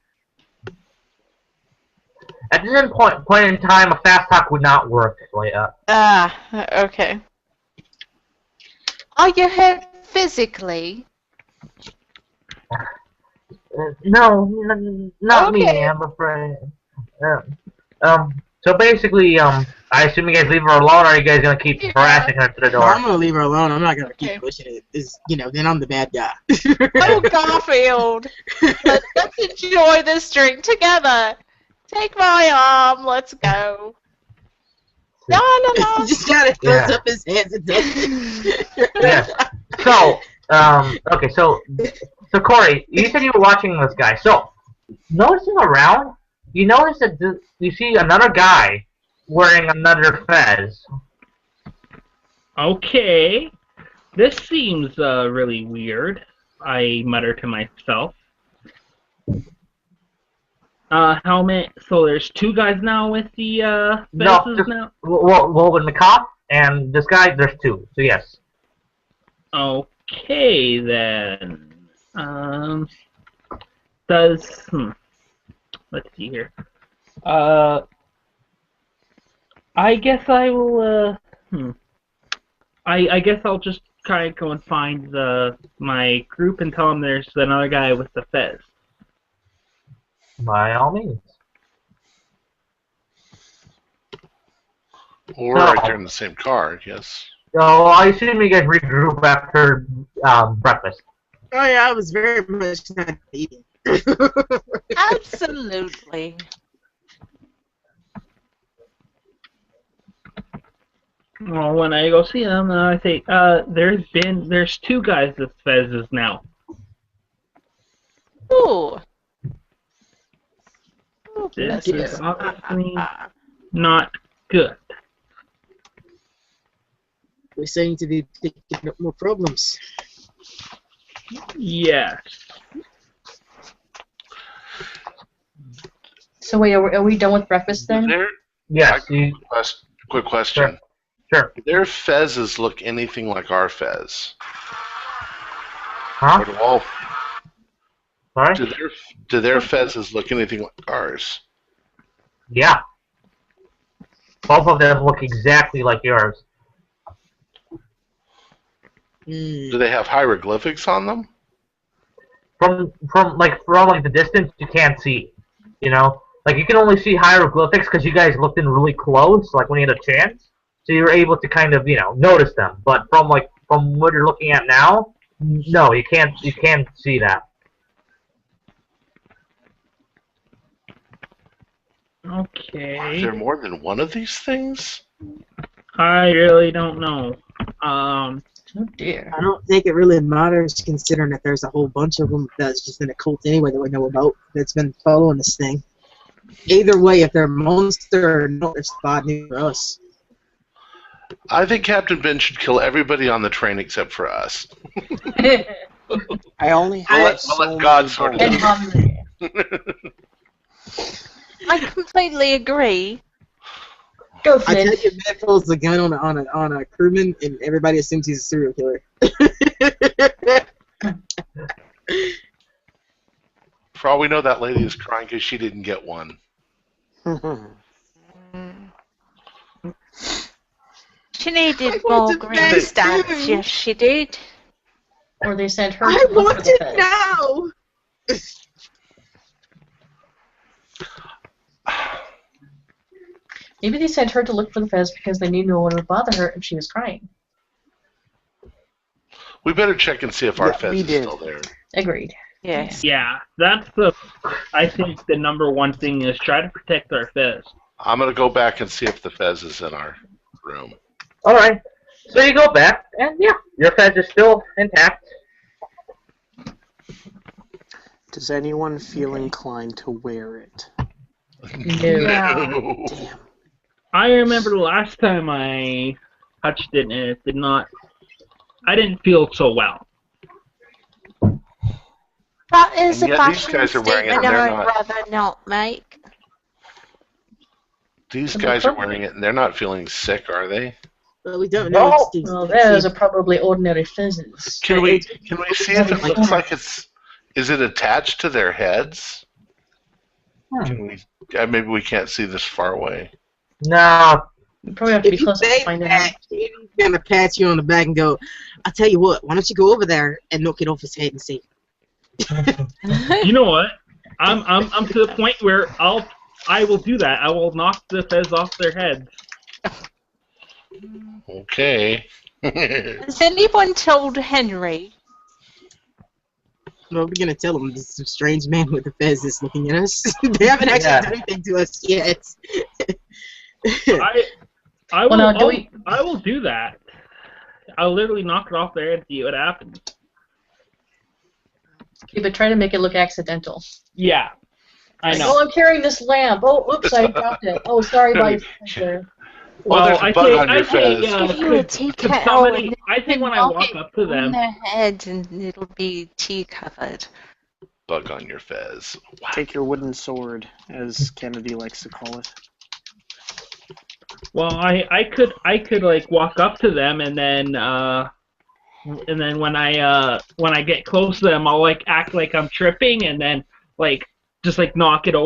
At this point in time, a fast talk would not work, Leia. Okay. Are you head physically. No, not me, Okay. I'm afraid. So basically, I assume you guys leave her alone, or are you guys gonna keep harassing her to the No, door? I'm gonna leave her alone. I'm not gonna keep Okay. pushing it. Then I'm the bad guy. Oh, Garfield. Let's enjoy this drink together. Take my arm. Let's go. La, la, la. He just kind of throws Yeah. up his hands and does it. Yes. So, okay, so Corey, you said you were watching this guy. So, noticing around, you notice that you see another guy wearing another fez. Okay. This seems really weird, I mutter to myself. Helmet, so there's two guys now with the No, faces just, now? well, with the cop and this guy, there's two. So yes. Okay, then. Let's see here. I guess I will, I guess I'll just kind of go and find my group and tell them there's another guy with the fez. By all means. Or So- right there in the same car, yes. So I assume you guys regroup after breakfast. Oh yeah, I was very much not eating. Absolutely. Well, when I go see them, I say, there's two guys with fezzes now. Ooh. This is obviously not good. We seem to be picking up more problems. Yes. So wait, are we done with breakfast then? Yes. Quick question. Sure. Do their fezzes look anything like our fez? Huh? Or do all, Sorry? do their fezzes look anything like ours? Yeah. Both of them look exactly like yours. Do they have hieroglyphics on them? From the distance, you can't see. You know, like you can only see hieroglyphics because you guys looked in really close, like when you had a chance. So you were able to kind of, notice them. But from what you're looking at now, no, you can't see that. Okay. Is there more than one of these things? I really don't know. Oh dear. I don't think it really matters considering that there's a whole bunch of them that's just in a cult anyway that we know about that's been following this thing. Either way, if they're a monster or not, they're spot new for us. I think Captain Ben should kill everybody on the train except for us. I only I'll have let so God many sort it bones. out. I completely agree. Go I tell Flynn. you, man pulls the gun on a crewman, and everybody assumes he's a serial killer. For all we know, that lady is crying because she didn't get one. She needed I more want to green beg stamps. you. Yes, she did. Or they sent her I to look for want the it fez. now. Maybe they sent her to look for the fez because they knew no one would bother her if she was crying. We better check and see if our Yeah, fez we is did. still there. Agreed. Yes. Yeah, I think the number one thing is try to protect our fez. I'm going to go back and see if the fez is in our room. All right. So you go back, and yeah, your fez is still intact. Does anyone feel inclined to wear it? No. Damn. I remember the last time I touched it and it did not. I didn't feel so well. That is And a yet these fashion guys are wearing it statement and they're I'd not. rather not make. These guys are wearing it and they're not feeling sick, are they? But we don't know. No. It's Well, those are probably ordinary fezzes. Can we see if it looks like is it attached to their heads? Can we? Maybe we can't see this far away. No, You probably have to be If you close to say find that, out. he's gonna pat you on the back and go, "I'll tell you what. Why don't you go over there and knock it off his head and see?" You know what? I'm to the point where I will do that. I will knock the fez off their heads. Okay. Has anyone told Henry? Well, we're gonna tell him this strange man with the fez is looking at us. They haven't actually done anything to us yet. I will. Well, now, I will do that. I'll literally knock it off their head and see what happens. Okay, but try to make it look accidental. Yeah, I know. Oh, I'm carrying this lamp. Oh, oops, I dropped it. Oh, sorry, by Well, there's a bug on your fez. Give you a tea could kettle somebody, and I think when I walk up to on them, their head and it'll be tea covered. Bug on your fez. Wow. Take your wooden sword, as Kennedy likes to call it. well, I could like walk up to them and then when I get close to them, I'll like act like I'm tripping and then like just like knock the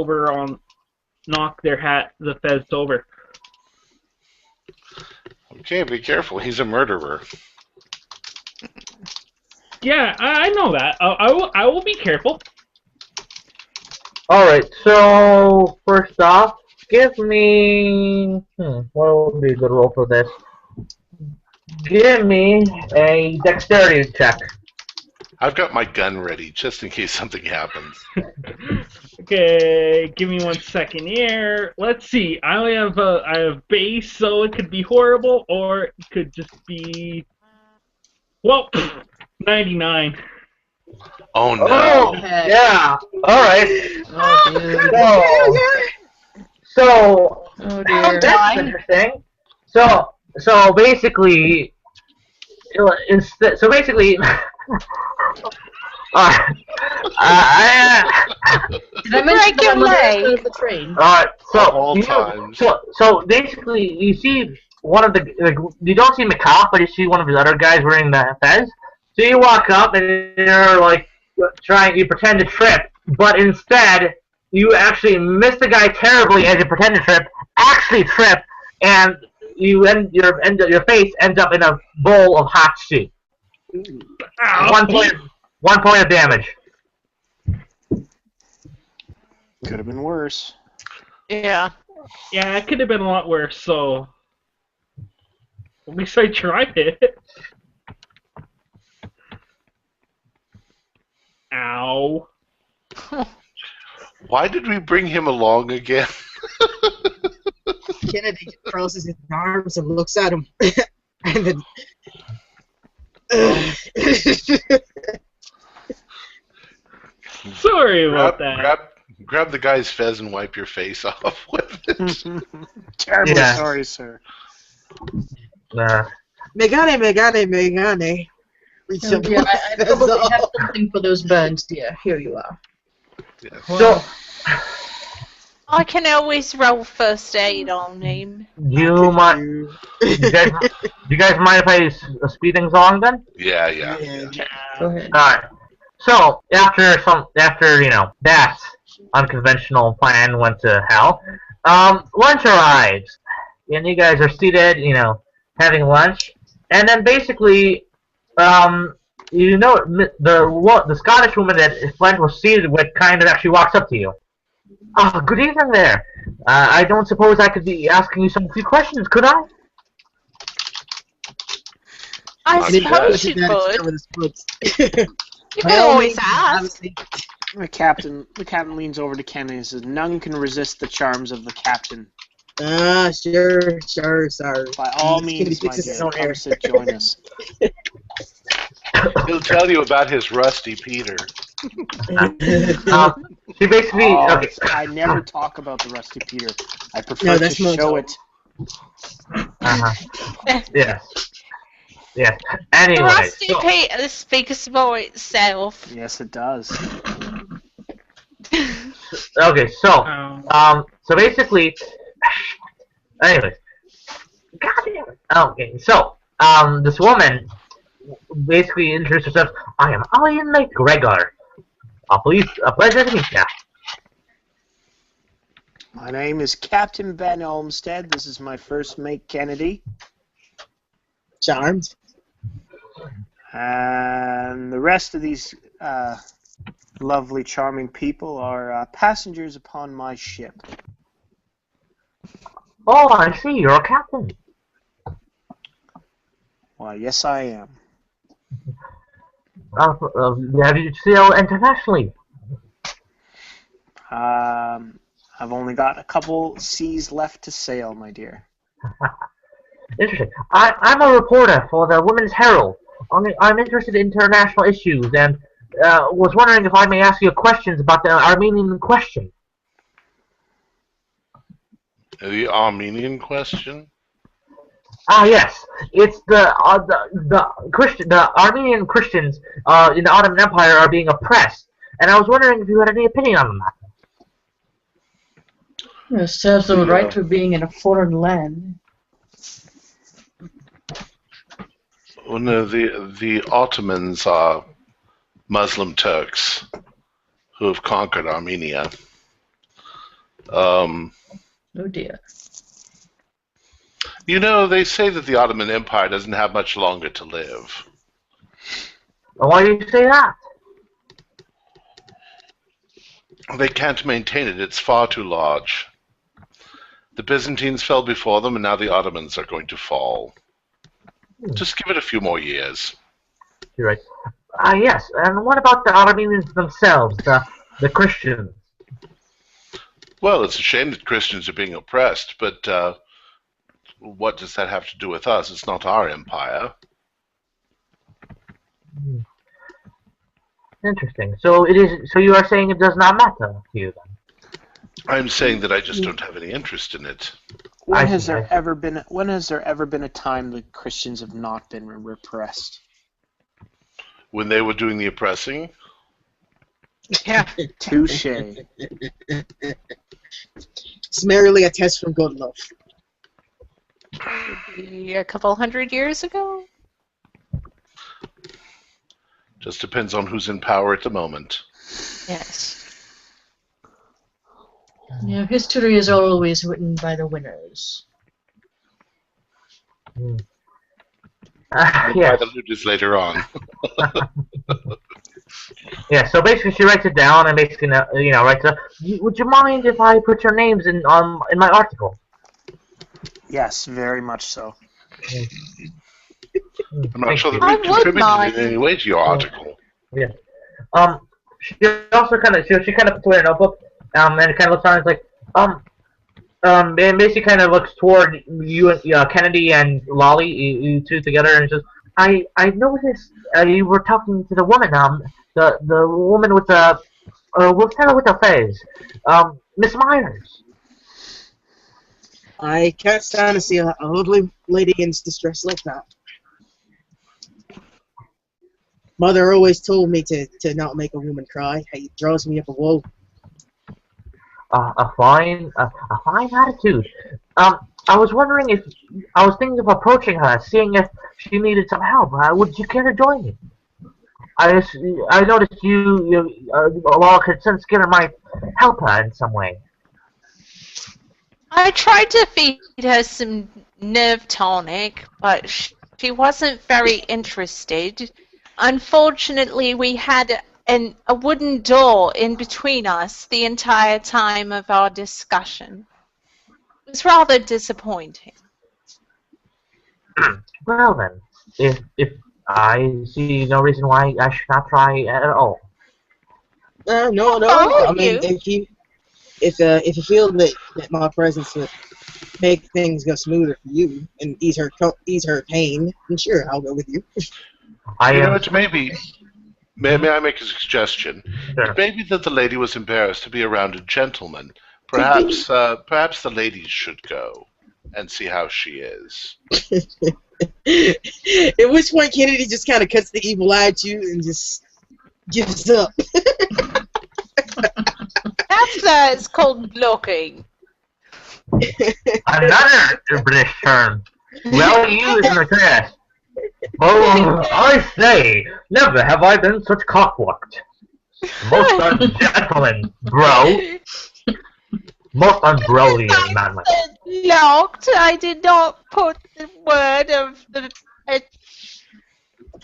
fez over. Okay, be careful. He's a murderer. Yeah, I know that. I will be careful. Alright, so first off, give me what would be a good roll for this? Give me a dexterity check. I've got my gun ready just in case something happens. Okay, give me 1 second here. Let's see. I have base, so it could be horrible, or it could just be 99. Oh no! Oh, yeah. All right. Oh, So oh dear. that's interesting. So basically, Did I mention that I'm on the other side of the train? So basically, you see one of the you don't see McCall, but you see one of the other guys wearing the fez. So you walk up and you're like you pretend to trip, but instead you actually miss the guy terribly as you pretend to trip, actually trip, and your face ends up in a bowl of hot stew. 1 point of damage. Could have been worse. Yeah. Yeah, it could have been a lot worse. So at least I tried it. Ow. Why did we bring him along again? Kennedy crosses his arms and looks at him. And then, Sorry about that. Grab the guy's fez and wipe your face off with it. Terribly sorry, sir. Megane. Reach Oh up dear, with I the probably fez have off. something for those burns, dear. Here you are. Yeah. So I can always roll first aid on him. do you mind? Do you guys mind if I speed things along then? Yeah. Go ahead. Alright. So after that unconventional plan went to hell, lunch arrives, and you guys are seated, having lunch, and then basically, the Scottish woman that Flint was seated with kind of actually walks up to you. Oh, good evening there. I don't suppose I could be asking you some few questions, could I? I suppose you could. You can always ask. The captain leans over to Kennedy and says, "None can resist the charms of the captain. Sure, sorry. By all means, my dear, come sit, join us." He'll tell you about his rusty Peter. She basically. Okay. I never talk about the rusty Peter. I prefer to show it. Yes. Anyway. The rusty Peter speaks for itself. Yes, it does. Okay, so basically, anyways, goddamn. Okay, so this woman basically introduced herself. I am Ian McGregor. A pleasure to meet you. My name is Captain Ben Olmsted. This is my first mate, Kennedy. Charmed. And the rest of these lovely, charming people are passengers upon my ship. Oh, I see. You're a captain. Why, yes, I am. Have you sailed internationally? I've only got a couple seas left to sail, my dear. Interesting. I'm a reporter for the Women's Herald. I'm interested in international issues and was wondering if I may ask you questions about the Armenian question. The Armenian question? Ah, yes. It's the Armenian Christians in the Ottoman Empire are being oppressed, and I was wondering if you had any opinion on that. It serves them right for being in a foreign land. Well, no, the Ottomans are Muslim Turks who have conquered Armenia. Oh dear. You know, they say that the Ottoman Empire doesn't have much longer to live. Why do you say that? They can't maintain it. It's far too large. The Byzantines fell before them, and now the Ottomans are going to fall. Just give it a few more years. You're right. Yes, and what about the Armenians themselves, the Christians? Well, it's a shame that Christians are being oppressed, but what does that have to do with us? It's not our empire. Interesting. So it is. So you are saying it does not matter to you then? I'm saying that I just don't have any interest in it. When has there ever been a time that Christians have not been repressed? When they were doing the oppressing? Yeah. Touche. It's merely a test from good love. Maybe a couple hundred years ago? Just depends on who's in power at the moment. Yes. Yeah, history is always written by the winners. By Yes. the losers later on. Yeah. So basically, she writes it down and basically, writes it. Would you mind if I put your names in my article? Yes, very much so. I'm not sure that I we would contributed mind. in any way to your article. Yeah. She also kind of she kind of puts away her notebook. And it kind of looks on. It's like and basically kind of looks toward you and Kennedy and Lolly, you two together, and says, I noticed you were talking to the woman, the woman with the we'll tell her with the face, Miss Myers. I can't stand to see a lovely lady in distress like that. Mother always told me to not make a woman cry. It draws me up a wall. A fine attitude. I was wondering if I was thinking of approaching her, seeing if she needed some help. Would you care to join me? I noticed well, Consent Skinner might help her in some way. I tried to feed her some nerve tonic, but she wasn't very interested. Unfortunately, we had a wooden door in between us the entire time of our discussion. It was rather disappointing. Well then, if I see no reason why I should not try at all. No. follow I mean, you. if you feel that my presence would make things go smoother for you and ease her pain, then sure, I'll go with you. You know, it's maybe. May I make a suggestion? Sure. It may be that the lady was embarrassed to be around a gentleman. Perhaps the ladies should go and see how she is. At which point Kennedy just kind of cuts the evil eye at you and just gives up. That's called blocking. Another British term. Well used in the test. Oh, I say, never have I been such cockblocked. Most ungentleman, bro. most unbrotherly of madmen. Locked. I did not put the word of the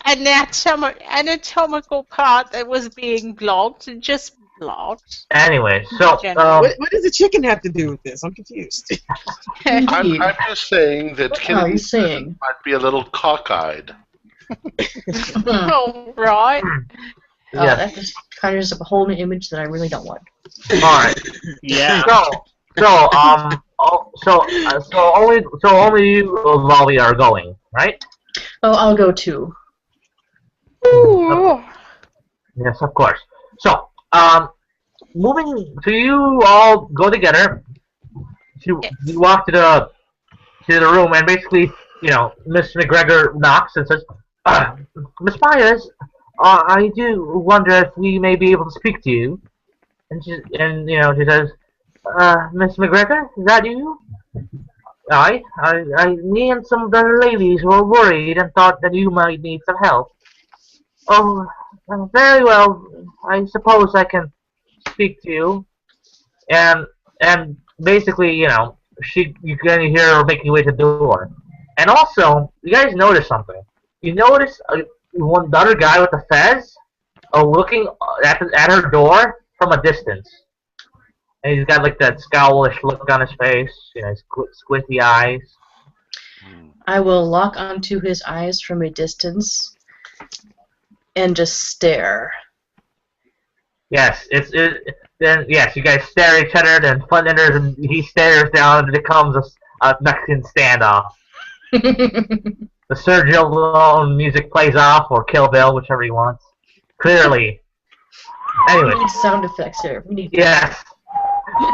anatomical part that was being blocked. Just blocked. Anyway, so what does the chicken have to do with this? I'm confused. I'm just saying that What are you Kennedy saying? might be a little cockeyed. All right. yeah. That just conjures up a whole new image that I really don't want. All right. Yeah. So only you, Lolly, are going, right? Oh, I'll go too. Ooh. Yes, of course. So, moving. So you all go together. You walk to the room, and basically, Miss McGregor knocks and says, "Miss Myers, I do wonder if we may be able to speak to you." And she says, "Miss McGregor, is that you?" Me and some of the ladies were worried and thought that you might need some help. Oh, very well. I suppose I can speak to you. And basically, you can hear her making her way to the door. And also, you guys notice something. You notice the other guy with the fez looking at her door from a distance. And he's got like that scowlish look on his face, squinty eyes. I will lock onto his eyes from a distance and just stare. Yes, then yes, you guys stare at each other, then fun enters and he stares down and it becomes a Mexican standoff. The Sergio Leone music plays off, or Kill Bill, whichever he wants. Clearly. Anyway. We need sound effects here. Yes.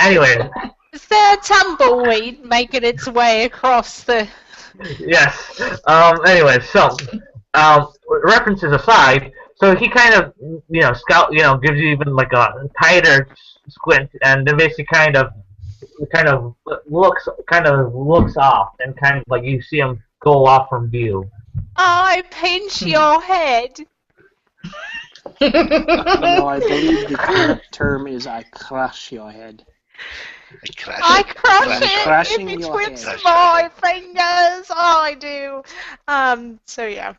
Anyway. Is there a tumbleweed making its way across the... Yes. Anyway, so, references aside, so he kind of, gives you even like a tighter squint, and then basically kind of looks off, and kind of like you see him go off from view. I pinch your head. No, I believe the correct term is I crush your head. I crush it Crashing in your between head. my fingers. I do. So yeah.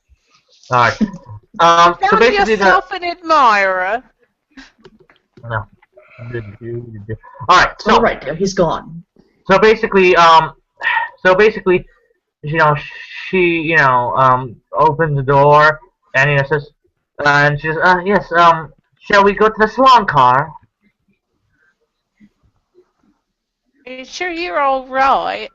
Alright. So Found basically yourself an admirer. No. Alright, so All right, there, he's gone. So basically, she opens the door and says, and she says, yes, shall we go to the salon car? Are you sure you're all right?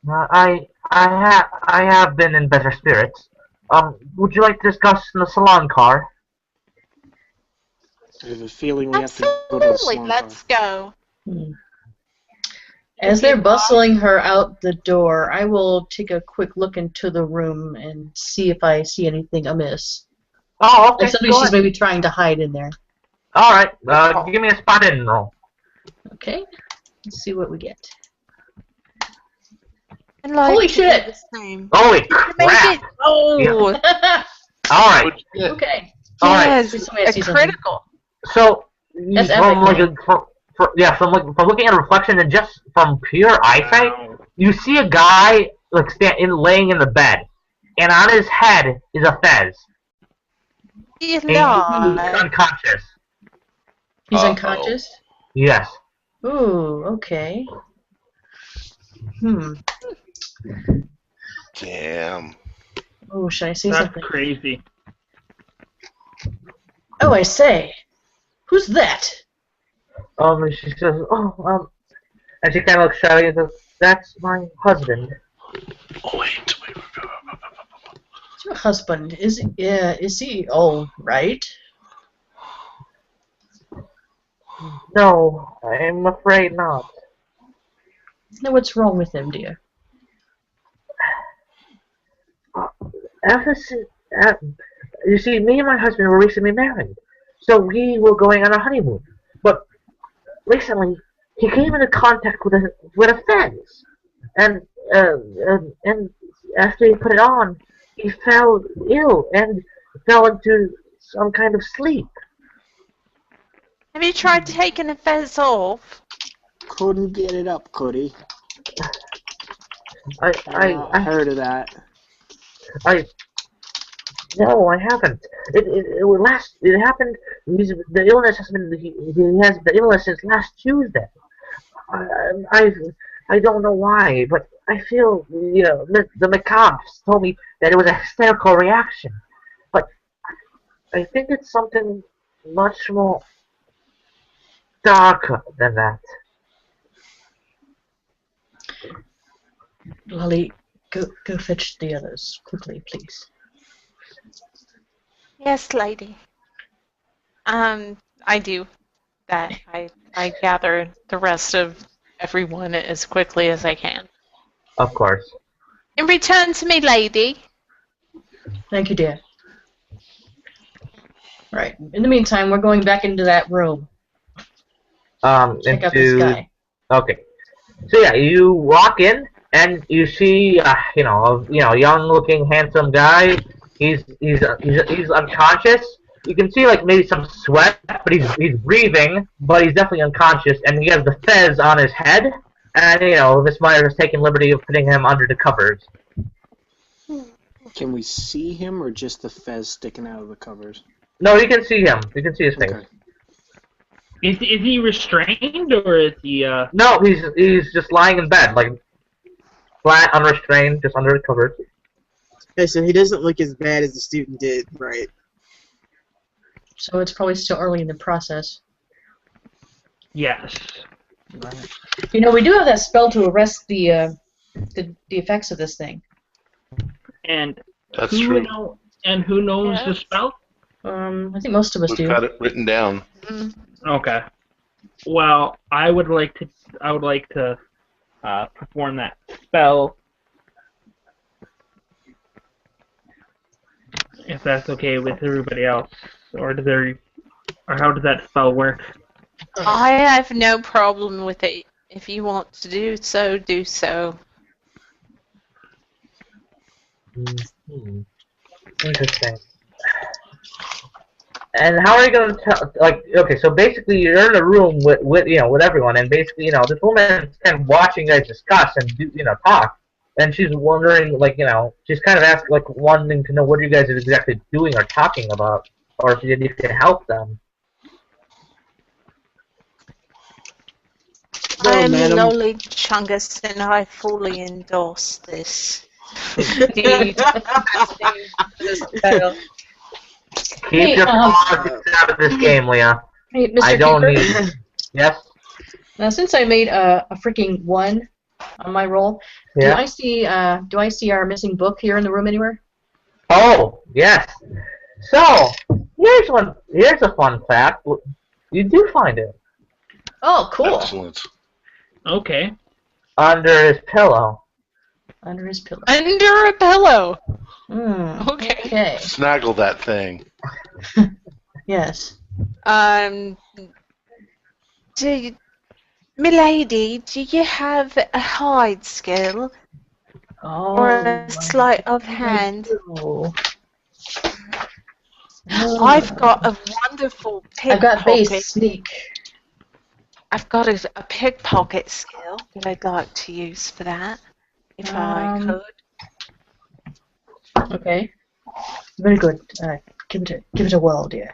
I have been in better spirits. Would you like to discuss in the salon car? I have a feeling we have to go to the Absolutely, salon let's car. go. As they're bustling her out the door, I will take a quick look into the room and see if I see anything amiss. Oh, okay. Like something she's maybe trying to hide in there. Alright, give me a spot hidden roll. Okay, let's see what we get. Holy shit! Holy crap! Oh! Yeah. Alright. Okay. Alright. Yes, a critical. So, That's from epic, from looking at a reflection and just from pure eyesight, you see a guy laying in the bed, and on his head is a fez. He's He's unconscious. He's unconscious? Yes. Ooh, okay. Damn. Oh, should I say That's something? crazy. Oh, I say. Who's that? She says, and she kind of looks shyly and says, "That's my husband." Oh, wait. It's your husband. Is he all right? No, I'm afraid not. Now, what's wrong with him, dear? You see, me and my husband were recently married, so we were going on a honeymoon. But recently, he came into contact with a fence, and after he put it on, he fell ill and fell into some kind of sleep. Have you tried taking the fez off? Couldn't get it up, could he? I heard of that. No, I haven't. It happened. The illness has been. He has the illness since last Tuesday. I don't know why, but I feel the macaques told me that it was a hysterical reaction, but I think it's something much more darker than that. Lolly, go fetch the others quickly, please. Yes, lady. I do that. I gather the rest of everyone as quickly as I can. Of course. And return to me, lady. Thank you, dear. Right. In the meantime, we're going back into that room. Check out this guy. Okay. So yeah, you walk in and you see, a young-looking, handsome guy. He's unconscious. You can see like maybe some sweat, but he's breathing, but he's definitely unconscious, and he has the fez on his head. And Miss Meyer has taken liberty of putting him under the covers. Can we see him, or just the fez sticking out of the covers? No, you can see him. You can see his face. Okay. Is he restrained or is he? No, he's just lying in bed, like flat, unrestrained, just under the covers. Okay, so he doesn't look as bad as the student did, right? So it's probably still early in the process. Yes. We do have that spell to arrest the effects of this thing. And That's who true. Who knows the spell? I think most of us We've do. got it written down. Okay. Well, I would like to perform that spell. If that's okay with everybody else, or how does that spell work? I have no problem with it. If you want to do so, do so. Interesting. And how are you going to tell? Like, okay, so basically you're in a room with everyone, and basically this woman's kind of watching you guys discuss and talk, and she's wondering, like, she's kind of asking, like, wanting to know what you guys are exactly doing or talking about, or if you can help them. I am madam. Lolly Chungus, and I fully endorse this. Keep Hey, your paws out of this game, Leah. Hey, Mr. I don't Kinter? need. Yes. Now, since I made a freaking 1 on my roll, Yeah. do I see our missing book here in the room anywhere? Oh, yes. So here's a fun fact. You do find it Oh, cool. Excellent. Okay. under his pillow. Under his pillow. Under a pillow. Okay. Okay. Snaggle that thing. Yes. Milady, do you have a hide skill Oh. or a sleight of hand? Oh. I've got a wonderful I've got pickpocket. base sneak. I've got a pickpocket skill that I'd like to use for that, if I could. Okay. Very good. Give it a whirl, dear.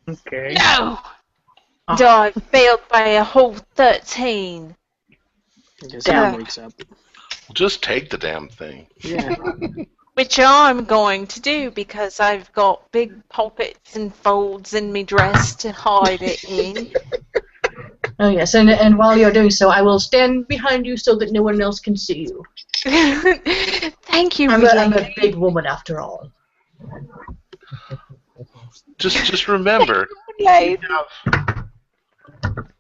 Okay. No! I failed by a whole 13. I guess he wakes up. Just take the damn thing. Yeah. Which I'm going to do because I've got big pockets and folds in me dress to hide it in. Oh yes, and while you're doing so, I will stand behind you so that no one else can see you. Thank you, I'm milady. a big woman after all. Just remember,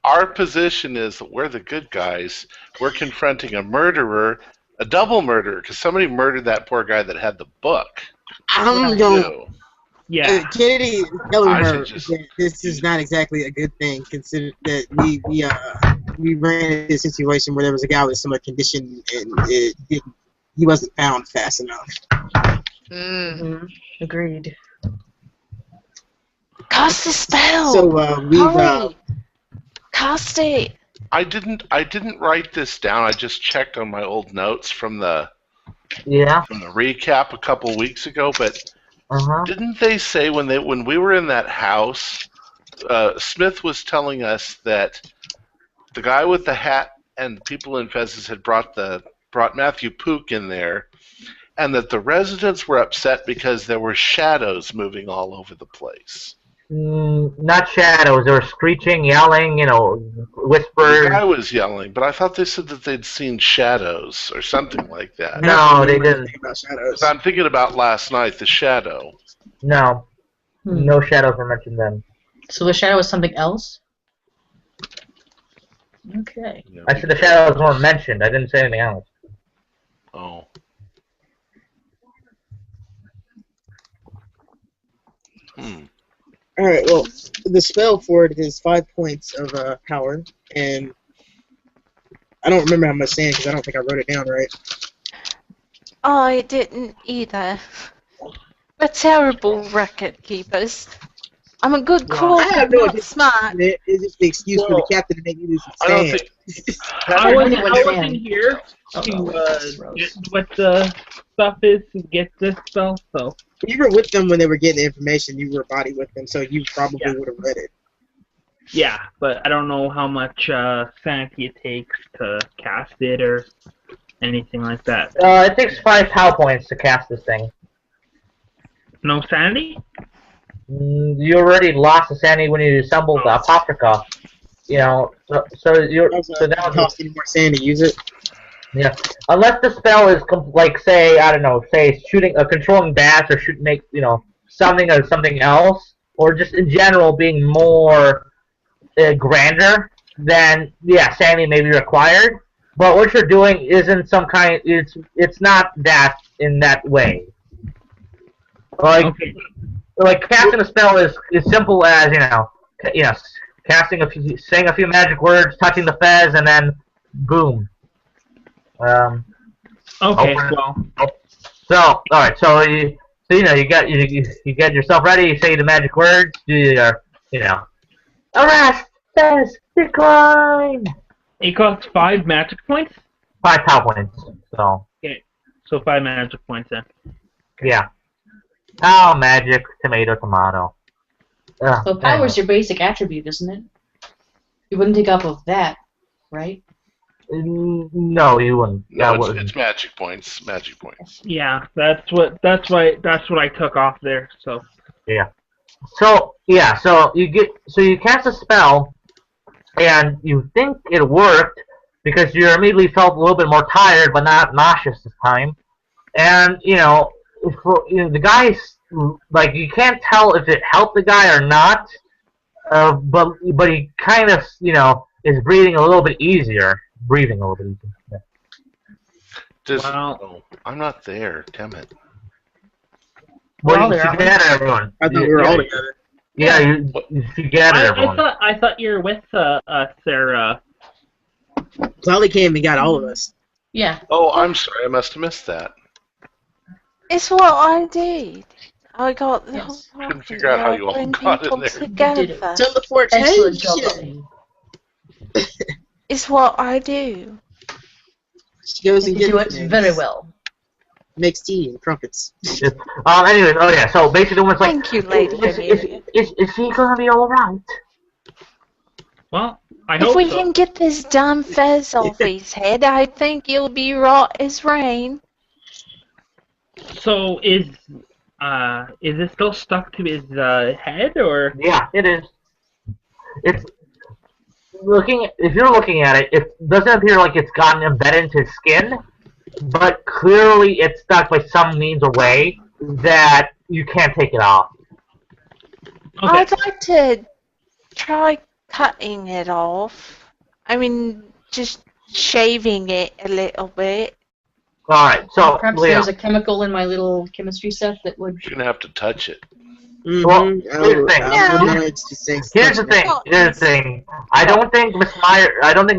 our position is that we're the good guys. We're confronting a murderer, a double murderer, because somebody murdered that poor guy that had the book. I'm going. Yeah. Kennedy telling I her should just- that this is not exactly a good thing, considering that we ran into a situation where there was a guy with a similar condition and he wasn't found fast enough. Agreed. Cast the spell. So Hurry. Cast it. I didn't write this down. I just checked on my old notes from the recap a couple weeks ago. But didn't they say when we were in that house, Smith was telling us that the guy with the hat and people in fezzes had brought Matthew Pook in there, and that the residents were upset because there were shadows moving all over the place. Not shadows. They were screeching, yelling, whispers. The guy was yelling, but I thought they said that they'd seen shadows or something like that. No, they didn't. I'm thinking about last night, the shadow. No. No shadows were mentioned then. So the shadow was something else? Okay. I said the shadows weren't mentioned. I didn't say anything else. Oh. Alright, well, the spell for it is 5 points of power, and I don't remember how much sand because I don't think I wrote it down right. I didn't either. We're terrible record keepers. I'm a good cook, I'm not smart. It's just the excuse for the captain to make you lose some sand. I wasn't here to get what the stuff is to get this spell, so. You were with them when they were getting the information. You were a body with them, so you probably would have read it. Yeah, but I don't know how much sanity it takes to cast it or anything like that. It takes 5 power points to cast this thing. No sanity? You already lost the sanity when you assembled the Apocrypha. So you're so now it costs any more sand to use it. Yeah, unless the spell is like say shooting controlling bats or something or something else, or just in general being more grander, then yeah, sanity may be required. But what you're doing isn't some kind. It's not that in that way. Like casting a spell is simple as casting saying a few magic words, touching the fez, and then boom. Okay, well. So all right, so you get yourself ready. You say the magic words. Do your arrest, fez, decline. It costs 5 magic points. 5 power points. So. Okay, so 5 magic points then. Yeah. Power, magic, tomato, tomato. So power is your basic attribute, isn't it? You wouldn't take off of that, right? No, you wouldn't. No, it's magic points. Magic points. Yeah, that's what I took off there. So. Yeah. So you cast a spell, and you think it worked because you immediately felt a little bit more tired, but not nauseous this time. And the guy's like you can't tell if it helped the guy or not, but he kind of is breathing a little bit easier. Yeah. I'm not there. Damn it. Well, you should gather everyone. I thought we were all together. Yeah, you should gather everyone. I thought you were with Sarah. Clolly came and got all of us. Yeah. Oh, I'm sorry. I must have missed that. It's what I did. I got the whole party. Couldn't figure out how you all got in there. Together. Tell the fortune. Excellent job. It's what I do. She goes and You gets do it very well. Makes tea and crumpets. Anyways, so basically it's like... Thank you, Lady Amelia. Is he gonna be alright? Well, I hope If we so. can get this damn fez off his head, I think he'll be right as rain. So is it still stuck to his head, or? Yeah, it is. If you're looking at it, it doesn't appear like it's gotten embedded into his skin, but clearly it's stuck by some means or way that you can't take it off. Okay. I'd like to try cutting it off. I mean, just shaving it a little bit. Alright, so Perhaps Leo. there's a chemical in my little chemistry set that would... You're gonna have to touch it. Well, here's the thing. I don't think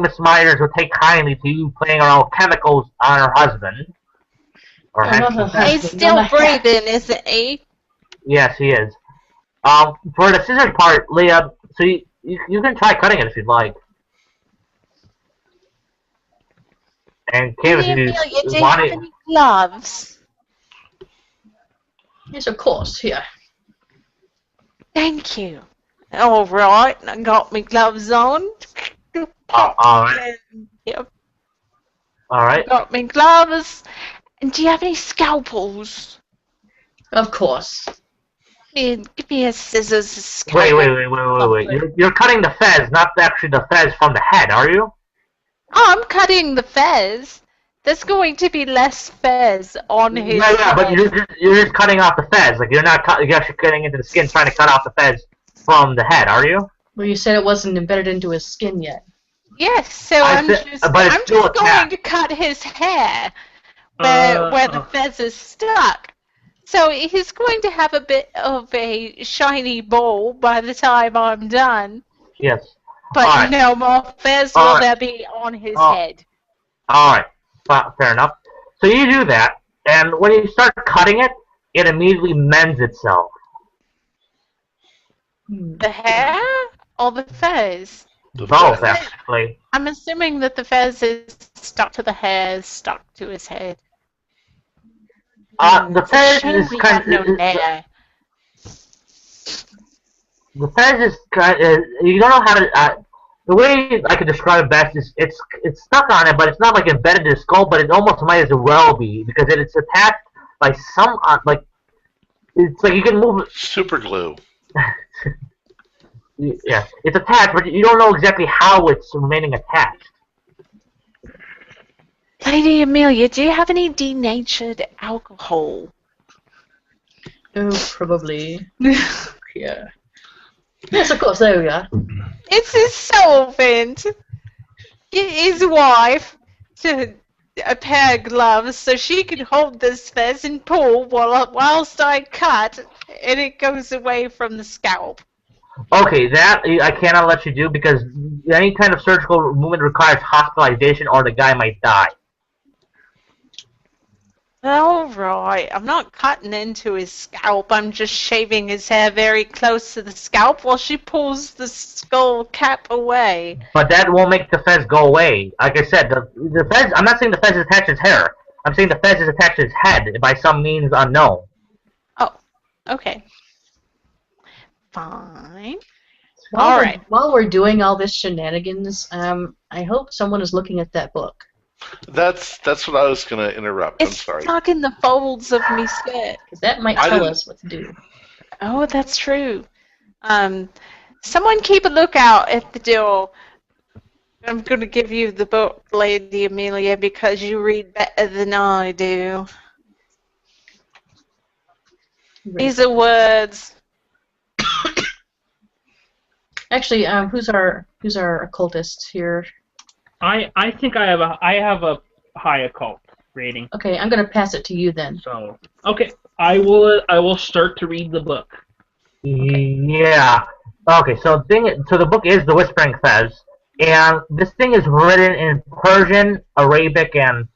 Miss Myers would take kindly to you playing around with chemicals on her husband. Or Another henchman. He's husband, still not a hat. breathing, isn't he? Yes, he is. For the scissors part, Leah, so you can try cutting it if you'd like. And Kim, if Lady you Amelia, do you want have it, any gloves? Yes, of course. Here. Thank you. All right, I got my gloves on. alright, Yep, alright. got my gloves. And do you have any scalpels? Of course. Give me a scissors, a scalpel. Wait. You're cutting the fez, not actually the fez from the head, are you? Oh, I'm cutting the fez. There's going to be less fez on his Yeah, but head. you're just cutting off the fez. Like you're actually cutting into the skin, trying to cut off the fez from the head, are you? Well, you said it wasn't embedded into his skin yet. Yes, so I'm just going to cut his hair where the fez is stuck. So he's going to have a bit of a shiny bowl by the time I'm done. Yes. But Alright. no more fez will there be on his head. Alright, fair enough. So you do that, and when you start cutting it, it immediately mends itself. The hair or the fez? Both, actually. I'm assuming that the fez is stuck to the hair, stuck to his head. The fez is kind of... The fez is kind of... You don't know how to... the way I could describe it best is it's stuck on it, but it's not like embedded in the skull, but it almost might as well be, because it's attached by some... like, it's like you can move... Super glue. Yeah, it's attached, but you don't know exactly how it's remaining attached. Lady Amelia, do you have any denatured alcohol? Oh, probably. Yeah. Yes, of course, there we are. It's his servant. Get his wife to a pair of gloves so she can hold this fez and pull whilst I cut, and it goes away from the scalp. Okay, that I cannot let you do because any kind of surgical movement requires hospitalization or the guy might die. Alright, I'm not cutting into his scalp, I'm just shaving his hair very close to the scalp while she pulls the skull cap away. But that won't make the fez go away. Like I said, the fez, I'm not saying the fez is attached to his hair. I'm saying the fez is attached to his head by some means unknown. Oh, okay. Fine. While we're doing all this shenanigans, I hope someone is looking at that book. That's what I was going to interrupt. It's I'm sorry. stuck in the folds of me skirt. Because that might tell us what to do. Oh, that's true. Someone keep a lookout at the door. I'm going to give you the book, Lady Amelia, because you read better than I do. These are words. Actually, who's our occultist here? I think I have a high occult rating. Okay, I'm gonna pass it to you then. So okay, I will start to read the book. Yeah. Okay, so the book is The Whispering Fez, and this thing is written in Persian, Arabic, and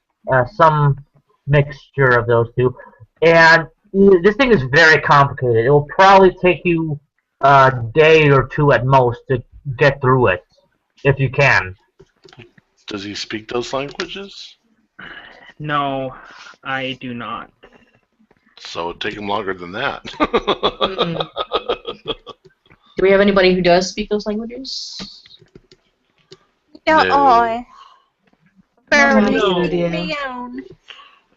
some mixture of those two. And this thing is very complicated. It will probably take you a day or two at most to get through it, if you can. Does he speak those languages? No, I do not. So it'd take him longer than that. Do we have anybody who does speak those languages? Not No. I. Barely No. speak me own.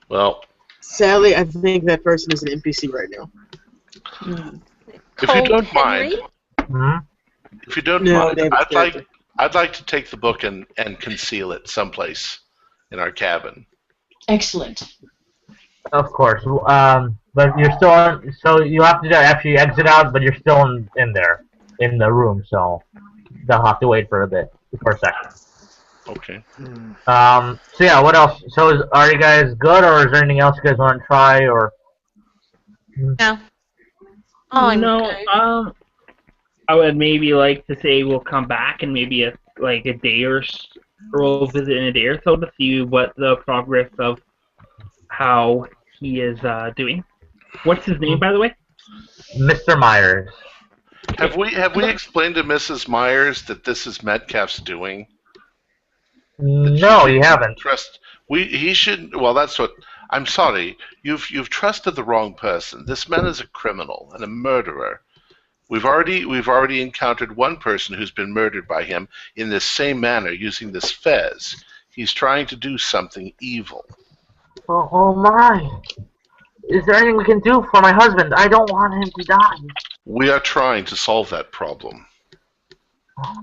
Well, Sadly, I think that person is an NPC right now. if you don't mind, Hmm? if you don't No, mind, David's character. I'd like to take the book and conceal it someplace in our cabin. Excellent. Of course. But you're still on, so you have to do that after you exit out, but you're still in there, in the room, so they'll have to wait for a second. Okay. So yeah, what else? So are you guys good, or is there anything else you guys want to try, or? No. Oh, No, I would maybe like to say we'll come back in maybe a day or we'll visit in a day or so to see what the progress of how he is doing. What's his name, by the way? Mr. Myers. Have we explained to Mrs. Myers that this is Metcalf's doing? No, you haven't. He should. Well, that's what. I'm sorry. You've trusted the wrong person. This man is a criminal and a murderer. We've already encountered one person who's been murdered by him in this same manner using this fez. He's trying to do something evil. Oh my! Is there anything we can do for my husband? I don't want him to die. We are trying to solve that problem.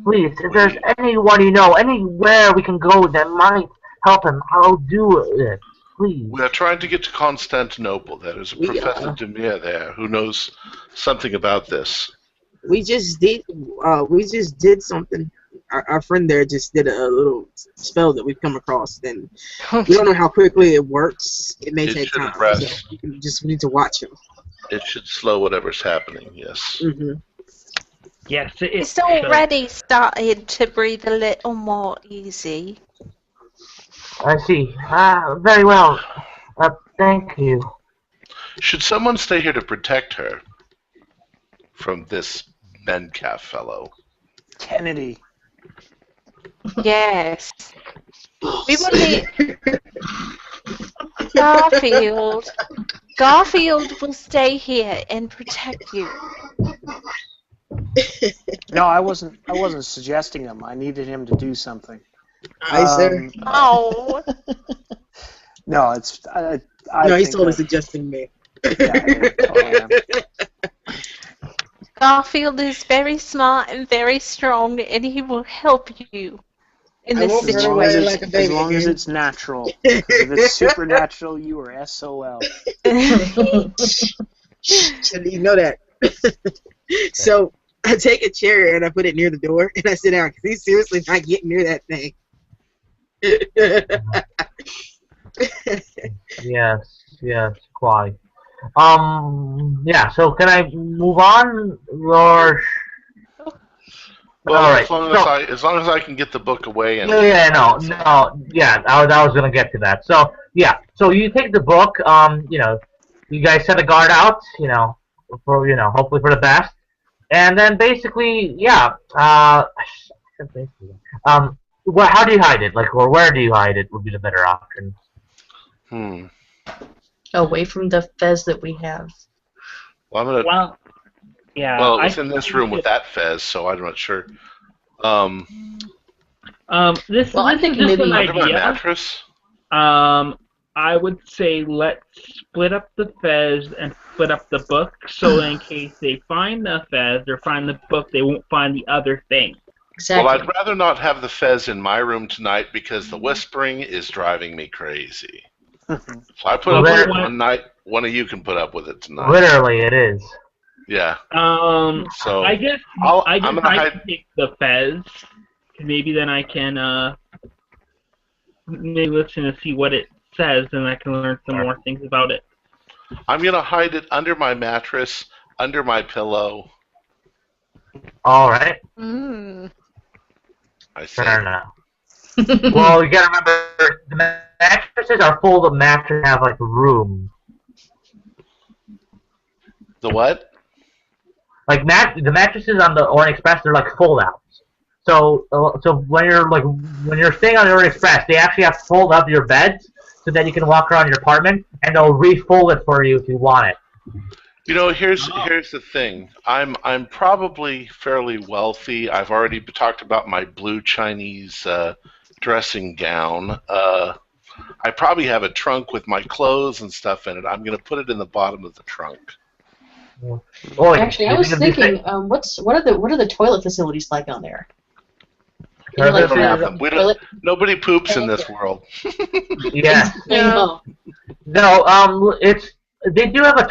Please, if there's anyone you know, anywhere we can go that might help him, I'll do it. Please. We are trying to get to Constantinople. There is a Professor Demir there who knows something about this. We just did something. Our friend there just did a little spell that we've come across, and we don't know how quickly it works. It may take time. Rest. So we just need to watch him. It should slow whatever's happening. Yes. Mm-hmm. Yes, it's already started to breathe a little more easy. I see. Very well. Thank you. Should someone stay here to protect her from this Metcalf fellow? Kennedy. Yes. We will need Garfield. Garfield will stay here and protect you. No, I wasn't suggesting him. I needed him to do something. Sir. Oh. No, it's. No, he's totally suggesting me. Yeah, totally am. Garfield is very smart and very strong, and he will help you in this situation. As long as it's natural. If it's supernatural, you are SOL. So you know that. So I take a chair and I put it near the door and I sit down because he's seriously not getting near that thing. Yes, quite. Yeah, so can I move on, or? Well, all right. As long as I can get the book away and. Yeah, I was gonna get to that. So yeah, so you take the book. You guys set a guard out. For hopefully for the best, and then basically, yeah. How do you hide it? Or where do you hide it? Would be the better option. Away from the fez that we have. Well, I'm gonna. Well, yeah. Well, it's in this room with that fez, so I'm not sure. I'm thinking maybe under my mattress. I would say let's split up the fez and split up the book, so in case they find the fez or find the book, they won't find the other thing. Exactly. Well, I'd rather not have the fez in my room tonight because the whispering is driving me crazy. If I put up with it one night, one of you can put up with it tonight. Literally, it is. Yeah. So I guess I can take the fez. Maybe then I can maybe listen and see what it says, and I can learn some more things about it. I'm gonna hide it under my mattress, under my pillow. All right. I say. Fair enough. Well, you gotta remember, the mattresses are full of mattresses have room. The what? The mattresses on the Orient Express, they're fold outs. So when you're staying on the Orient Express, they actually have to fold up your beds so that you can walk around your apartment, and they'll refold it for you if you want it. Here's the thing. I'm probably fairly wealthy. I've already talked about my blue Chinese dressing gown. I probably have a trunk with my clothes and stuff in it. I'm gonna put it in the bottom of the trunk. Actually, I was thinking, what are the toilet facilities like on there? Nobody poops in this world. Yeah. No. No. They do have a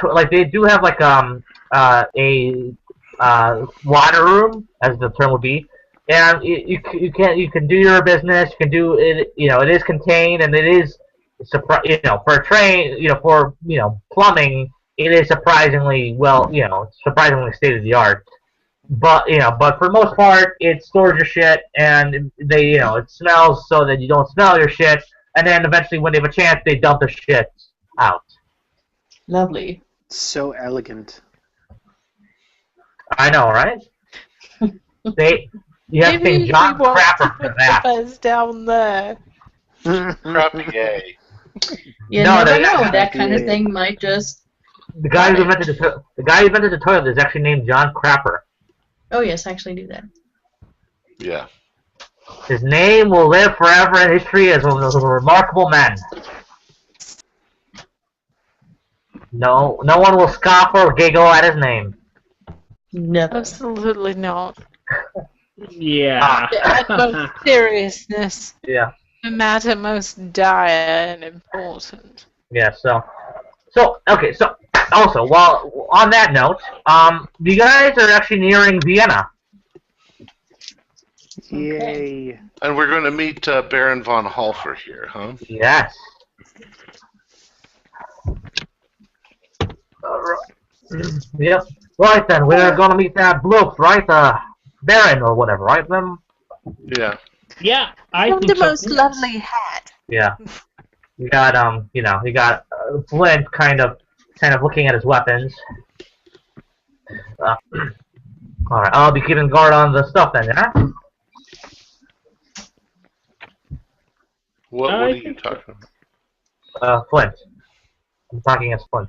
water room, as the term would be, and you can do your business. You can do it. It is contained, and it is for a train. For plumbing, it is surprisingly surprisingly state of the art. But for the most part, it stores your shit, and it smells so that you don't smell your shit, and then eventually, when they have a chance, they dump the shit out. Lovely. So elegant. I know, right? You have to think John Crapper for that. Fez down there. Crappy gay. You never know. That kind of thing might just. The guy who invented the toilet is actually named John Crapper. Oh yes, I actually knew that. Yeah. His name will live forever in history as one of those remarkable men. No one will scoff or giggle at his name. Never. Absolutely not. Yeah. The utmost seriousness. Yeah. The matter most dire and important. Yeah. So okay. So also, while on that note, you guys are actually nearing Vienna. Yay. And we're going to meet Baron von Halfer here, huh? Yes. Yep. Right then, we're gonna meet that bloke, right? Baron or whatever, right? Then. Yeah. Yeah, I From think the most lovely hat. Yeah. You got you got Flint kind of looking at his weapons. All right, I'll be keeping guard on the stuff then, yeah. What are you talking about? Flint. I'm talking as Flint.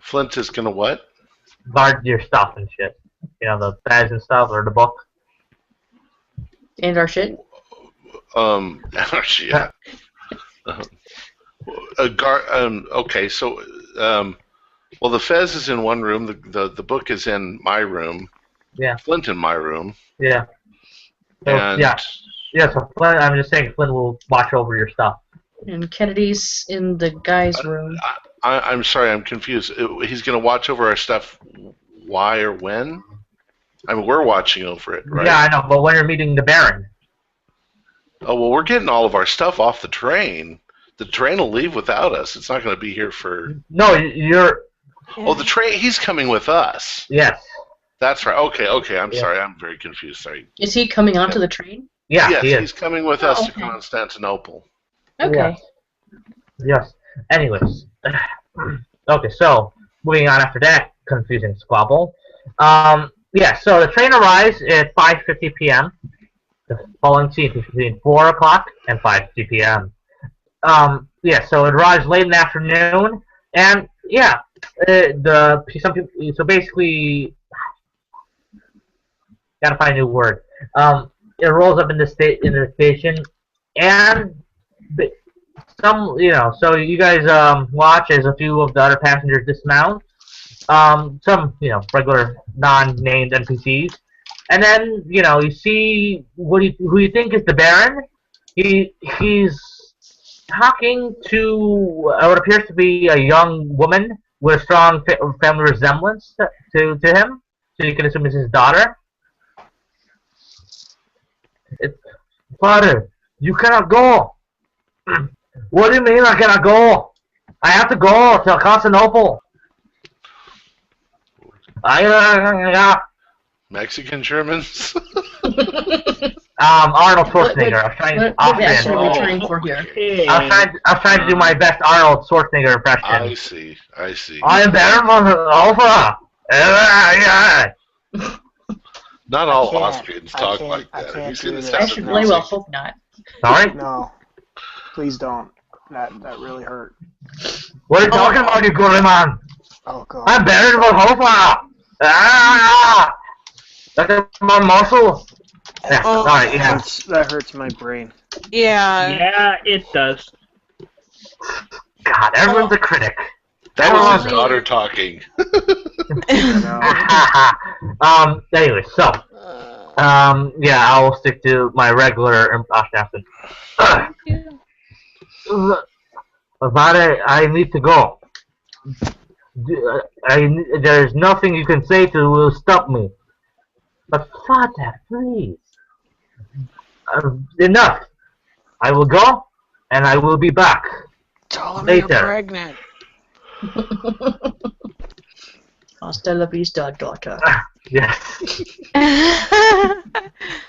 Flint is gonna what? Guard your stuff and shit. You know, the bags and stuff, or the book. And our shit. Our shit. Yeah. Okay, so well, the Fez is in one room. The book is in my room. Yeah. Flint in my room. Yeah. So, And yeah. So Flint, I'm just saying, Flint will watch over your stuff. And Kennedy's in the guy's room. I'm sorry, I'm confused. He's going to watch over our stuff. Why or when? I mean, we're watching over it, right? Yeah, I know. But when you're meeting the Baron. Oh well, we're getting all of our stuff off the train. The train will leave without us. It's not going to be here for. No, you're. Oh, the train. He's coming with us. Yes. That's right. Okay. I'm sorry. I'm very confused. Sorry. Is he coming onto the train? Yeah. Yes, he's coming with us to Constantinople. Okay. Yes. Anyways. Okay, so moving on after that confusing squabble. Yeah, so the train arrives at 5:50 p.m. The following scene is between 4 o'clock and 5:50 p.m. Yeah, so it arrives late in the afternoon, and yeah, some people. So basically, gotta find a new word. It rolls up in the station, and so you guys watch as a few of the other passengers dismount. Some regular non-named NPCs, and then you see who you think is the Baron. He's talking to what appears to be a young woman with a strong family resemblance to him. So you can assume it's his daughter. Father, you cannot go. What do you mean I cannot go? I have to go to Constantinople. Mexican Germans. Arnold Schwarzenegger. What accent are we trying for here? I was trying to do my best Arnold Schwarzenegger impression. I see. I am Baron von Alpha. Not all Austrians talk like that. Have you seen the I should play well. Hope not. Sorry? No. Please don't. That really hurt. What are you talking about, you good man? Oh god. I'm Baron von Alpha. That's my muscle. Yeah, sorry, yeah. That hurts my brain. Yeah. Yeah, it does. God, everyone's a critic. That was his daughter talking. Anyway, so, yeah, I will stick to my regular accent. I need to go. There's nothing you can say to stop me. But Father, please. Enough. I will go, and I will be back. Tell him later. you're pregnant. Hasta la vista, daughter. Yes.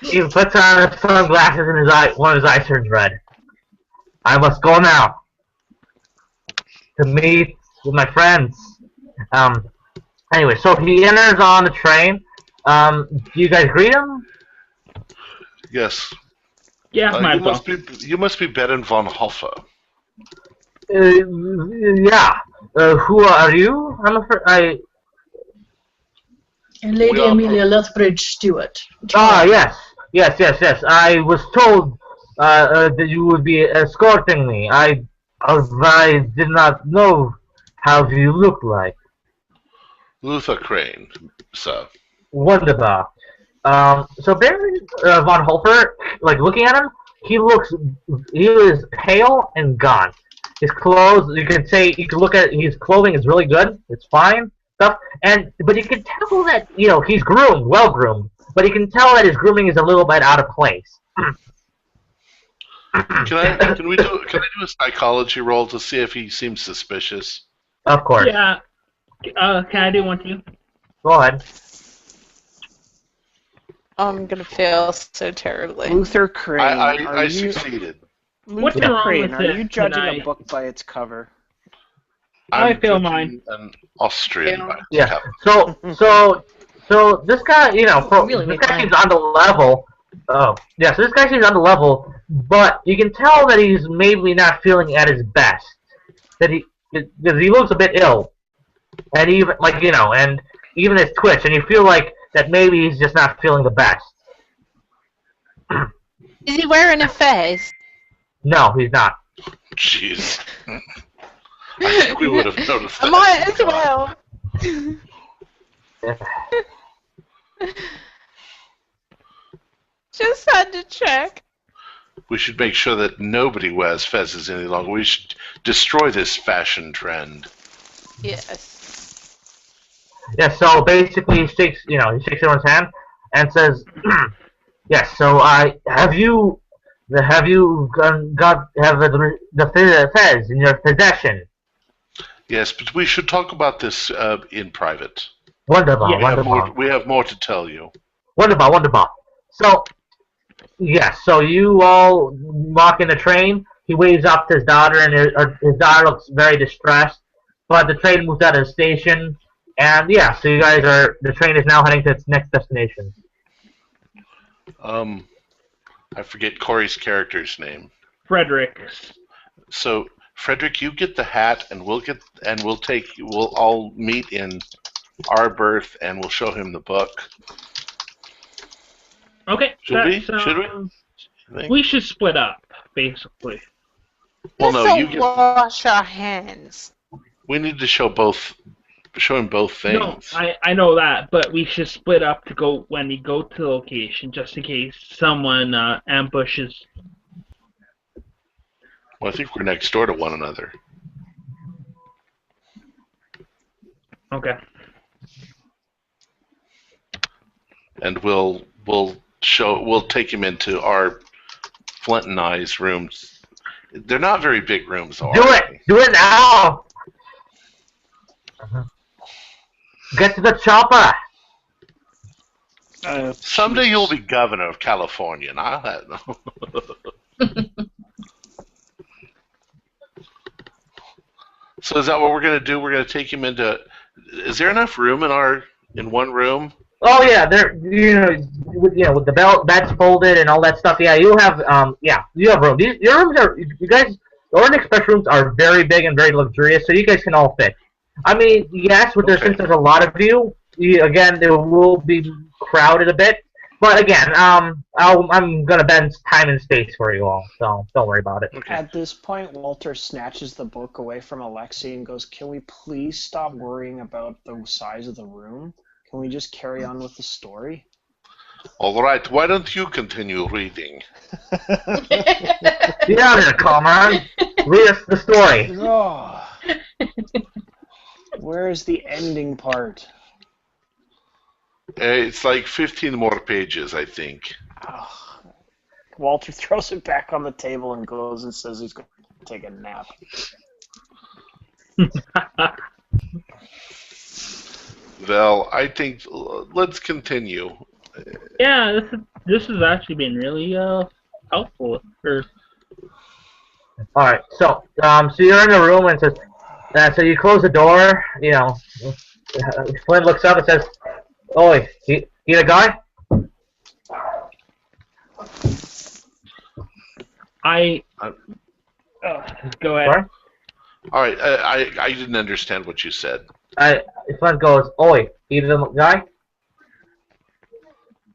He puts on his sunglasses and one of his eyes turns red. I must go now to meet with my friends. Anyway, so he enters on the train. Do you guys greet him? Yes. Yeah, you must be Baron von Hofer. Yeah. Who are you? I'm afraid And Lady Amelia Lethbridge Stewart. yes. I was told that you would be escorting me. I did not know how you look like. Luther Crane, sir. Wonderful. So Baron von Hofer, like looking at him, he is pale and gaunt. His clothes, you can look at his clothing is really good. It's fine stuff, but you can tell that he's groomed, well groomed. But you can tell that his grooming is a little bit out of place. Can I do a psychology roll to see if he seems suspicious? Of course. Yeah. Can I do one too? Go ahead. I'm gonna fail so terribly. Luther Crane. I succeeded. What's Luther wrong Crane, with are it you judging tonight? a book by its cover? I fail mine. An Austrian. Yeah. So this guy, this guy seems on the level. Oh, yeah. So this guy seems on the level, but you can tell that he's maybe not feeling at his best. Because he looks a bit ill, and even his twitch, and you feel like that maybe he's just not feeling the best. Is he wearing a fez? No, he's not. Jeez. I think we would have noticed that. I might as well. Just had to check. We should make sure that nobody wears fezzes any longer. We should destroy this fashion trend. Yes. Yeah. So basically, he shakes everyone's hand and says, "Yes. So have you got the fez in your possession?" Yes, but we should talk about this in private. Wonderful, Yeah. wonderful. We have more to tell you. Wonderful. So, yes, so you all walk in the train. He waves up to his daughter, and his daughter looks very distressed. But the train moves out of the station, and yeah, so the train is now heading to its next destination. I forget Corey's character's name. Frederick. So, Frederick, you get the hat, and we'll all meet in our berth, and we'll show him the book. Okay. Should we? We should split up, basically. Well, Let's wash our hands. We need to show him both things. No, I know that, but we should split up when we go to the location, just in case someone ambushes. Well, I think we're next door to one another. Okay. And we'll take him into our Flint and I's rooms. They're not very big rooms, though. Do it now. Get to the chopper. Someday you'll be governor of California, and I'll have So is that what we're gonna do? We're gonna take him into. Is there enough room in one room? Oh yeah, with the beds folded and all that stuff. Yeah, you have room. Your rooms are, you guys. The Orient Express rooms are very big and very luxurious, so you guys can all fit. I mean, yes, since there's a lot of you, again, there will be crowded a bit. But again, I'm gonna bend time and space for you all, so don't worry about it. Okay. At this point, Walter snatches the book away from Alexei and goes, "Can we please stop worrying about the size of the room? Can we just carry on with the story?" All right. Why don't you continue reading? Get out of here, comrade. Read us the story. Oh. Where's the ending part? It's like 15 more pages, I think. Oh. Walter throws it back on the table and goes and says he's going to take a nap. Well, I think let's continue. Yeah, this has actually been really helpful. All right, so you're in the room and it says, So you close the door. You know, Flynn looks up and says, "Oi, he the guy?" Go ahead. Sorry? All right, I didn't understand what you said. Flynn goes, "Oi, he the guy?"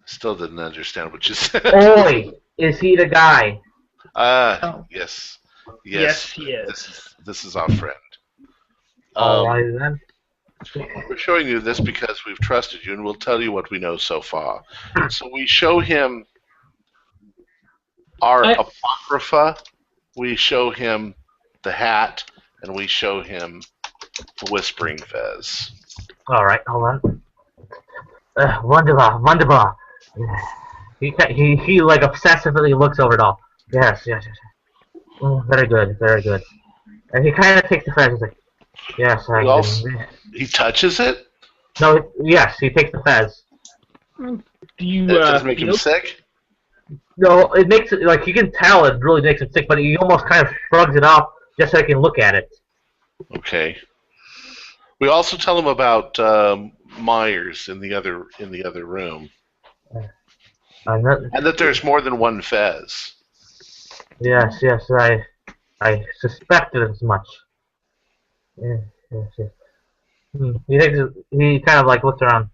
Still didn't understand what you said. Oi, is he the guy? Yes. Yes, he is. This is our friend. Alright then. We're showing you this because we've trusted you, and we'll tell you what we know so far. So we show him our Apocrypha, we show him the hat, and we show him the Whispering Fez. Alright, hold on. Wunderbar. He like obsessively looks over it all. Yes. Very good. And he kind of takes the fez. He's like, yes, He touches it? No, yes, he takes the fez. Do you? Does it make him sick? No, it makes it like you can tell it really makes him sick, but he almost kind of shrugs it off just so he can look at it. Okay. We also tell him about Myers in the other room, and that there's more than one fez. Yes, I suspected as much. Yes. He kind of like looks around.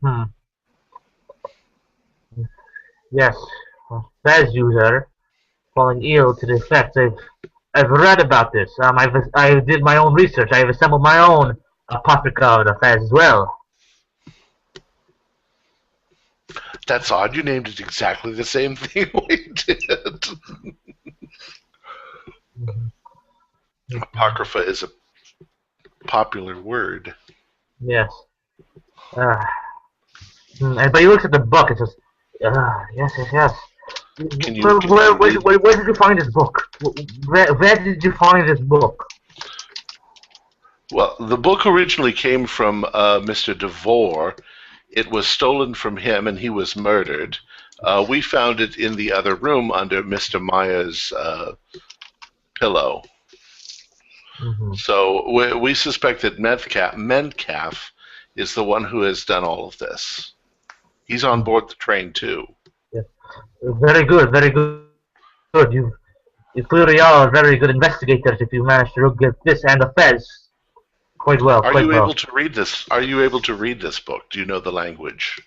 Yes, fez user falling ill to the effects. I've read about this. I did my own research. I've assembled my own Apocrypha of the fez as well. That's odd. You named it exactly the same thing we did. Apocrypha is a popular word. Yes. But he looks at the book and says, yes. Where did you find this book? Where did you find this book? Well, the book originally came from Mr. DeVore. It was stolen from him, and he was murdered. We found it in the other room under Mr. Maya's pillow. So we suspect that Metcalf is the one who has done all of this. He's on board the train too. Yeah. Very good. You clearly are very good investigators if you managed to get this and the fez. Quite well. Are you able to read this? Are you able to read this book? Do you know the language?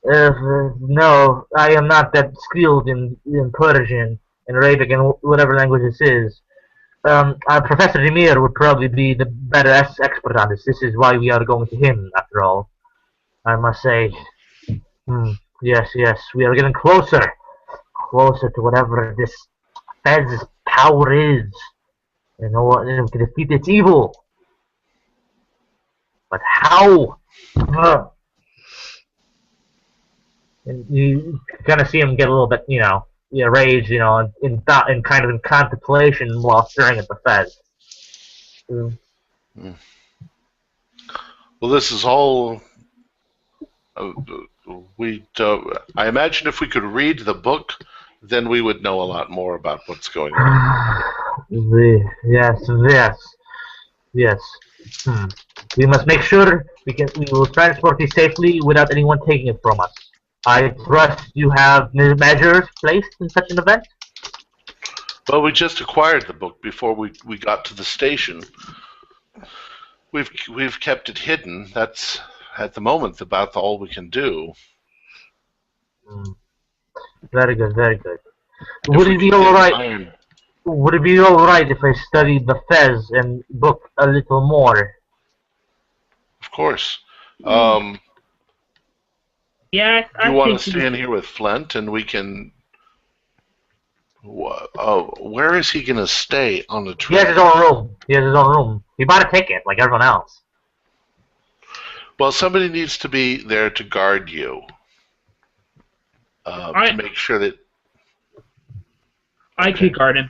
No, I am not that skilled in Persian and Arabic and whatever language this is. Professor Demir would probably be the better expert on this. This is why we are going to him, after all. I must say, yes, we are getting closer to whatever this fez's power is. You know what? We can defeat its evil. But how? And you kind of see him get a little bit, rage, in thought and kind of in contemplation while staring at the fez. Well, this is all. I imagine if we could read the book, then we would know a lot more about what's going on. Yes. We must make sure we will transport it safely without anyone taking it from us. I trust you have measures placed in such an event? Well, we just acquired the book before we got to the station. We've kept it hidden. That's, at the moment, about all we can do. Very good. Would it be alright if I studied the fez and book a little more? Of course. Yeah, you want to stay in here with Flint, and we can. Where is he going to stay on the train? He has his own room. He bought a ticket like everyone else. Well, somebody needs to be there to guard you. To make sure that. I could guard him.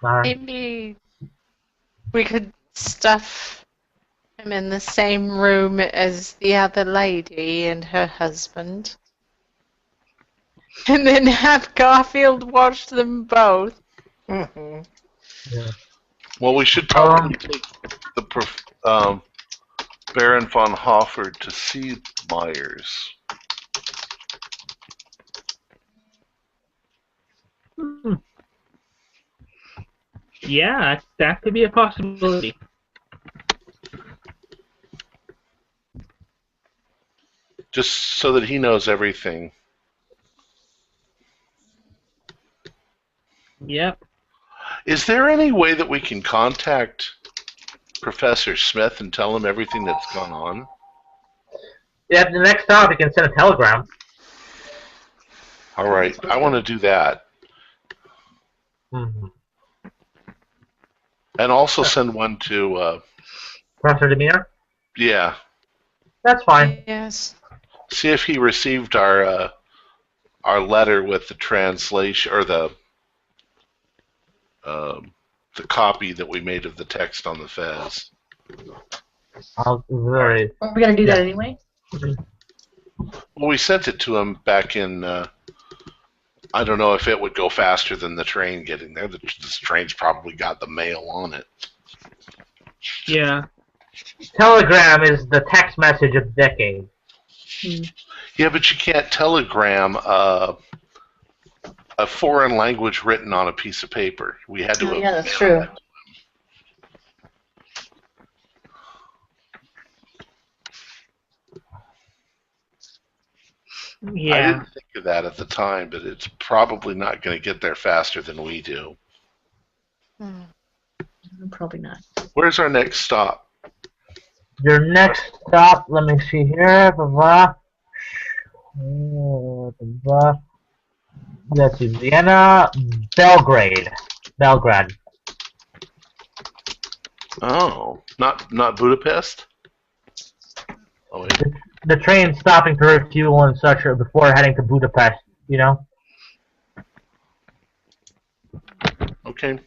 Maybe we could stuff him in the same room as the other lady and her husband. And then have Garfield watch them both. Yeah. Well, we should probably take the Baron von Hoffer to see Myers. Yeah, that could be a possibility. Just so that he knows everything. Yep. Is there any way that we can contact Professor Smith and tell him everything that's gone on? Yeah, the next stop, you can send a telegram. All right, I want to do that. Mm-hmm. And also send one to... Professor Demir? Yeah. That's fine. Yes. See if he received our letter with the translation, or the copy that we made of the text on the Fez. Are we going to do that anyway? Well, we sent it to him back in... I don't know if it would go faster than the train getting there. This train's probably got the mail on it. Yeah. Telegram is the text message of the decade. Yeah, but you can't telegram a foreign language written on a piece of paper. We had to. Yeah, that's true. Yeah. I didn't think of that at the time, but it's probably not going to get there faster than we do. Probably not. Where's our next stop? Your next stop, let me see here. Let's see, Vienna, Belgrade. Belgrade. Oh, not Budapest? Oh, wait. The train stopping to refuel and such before heading to Budapest, you know? Okay. I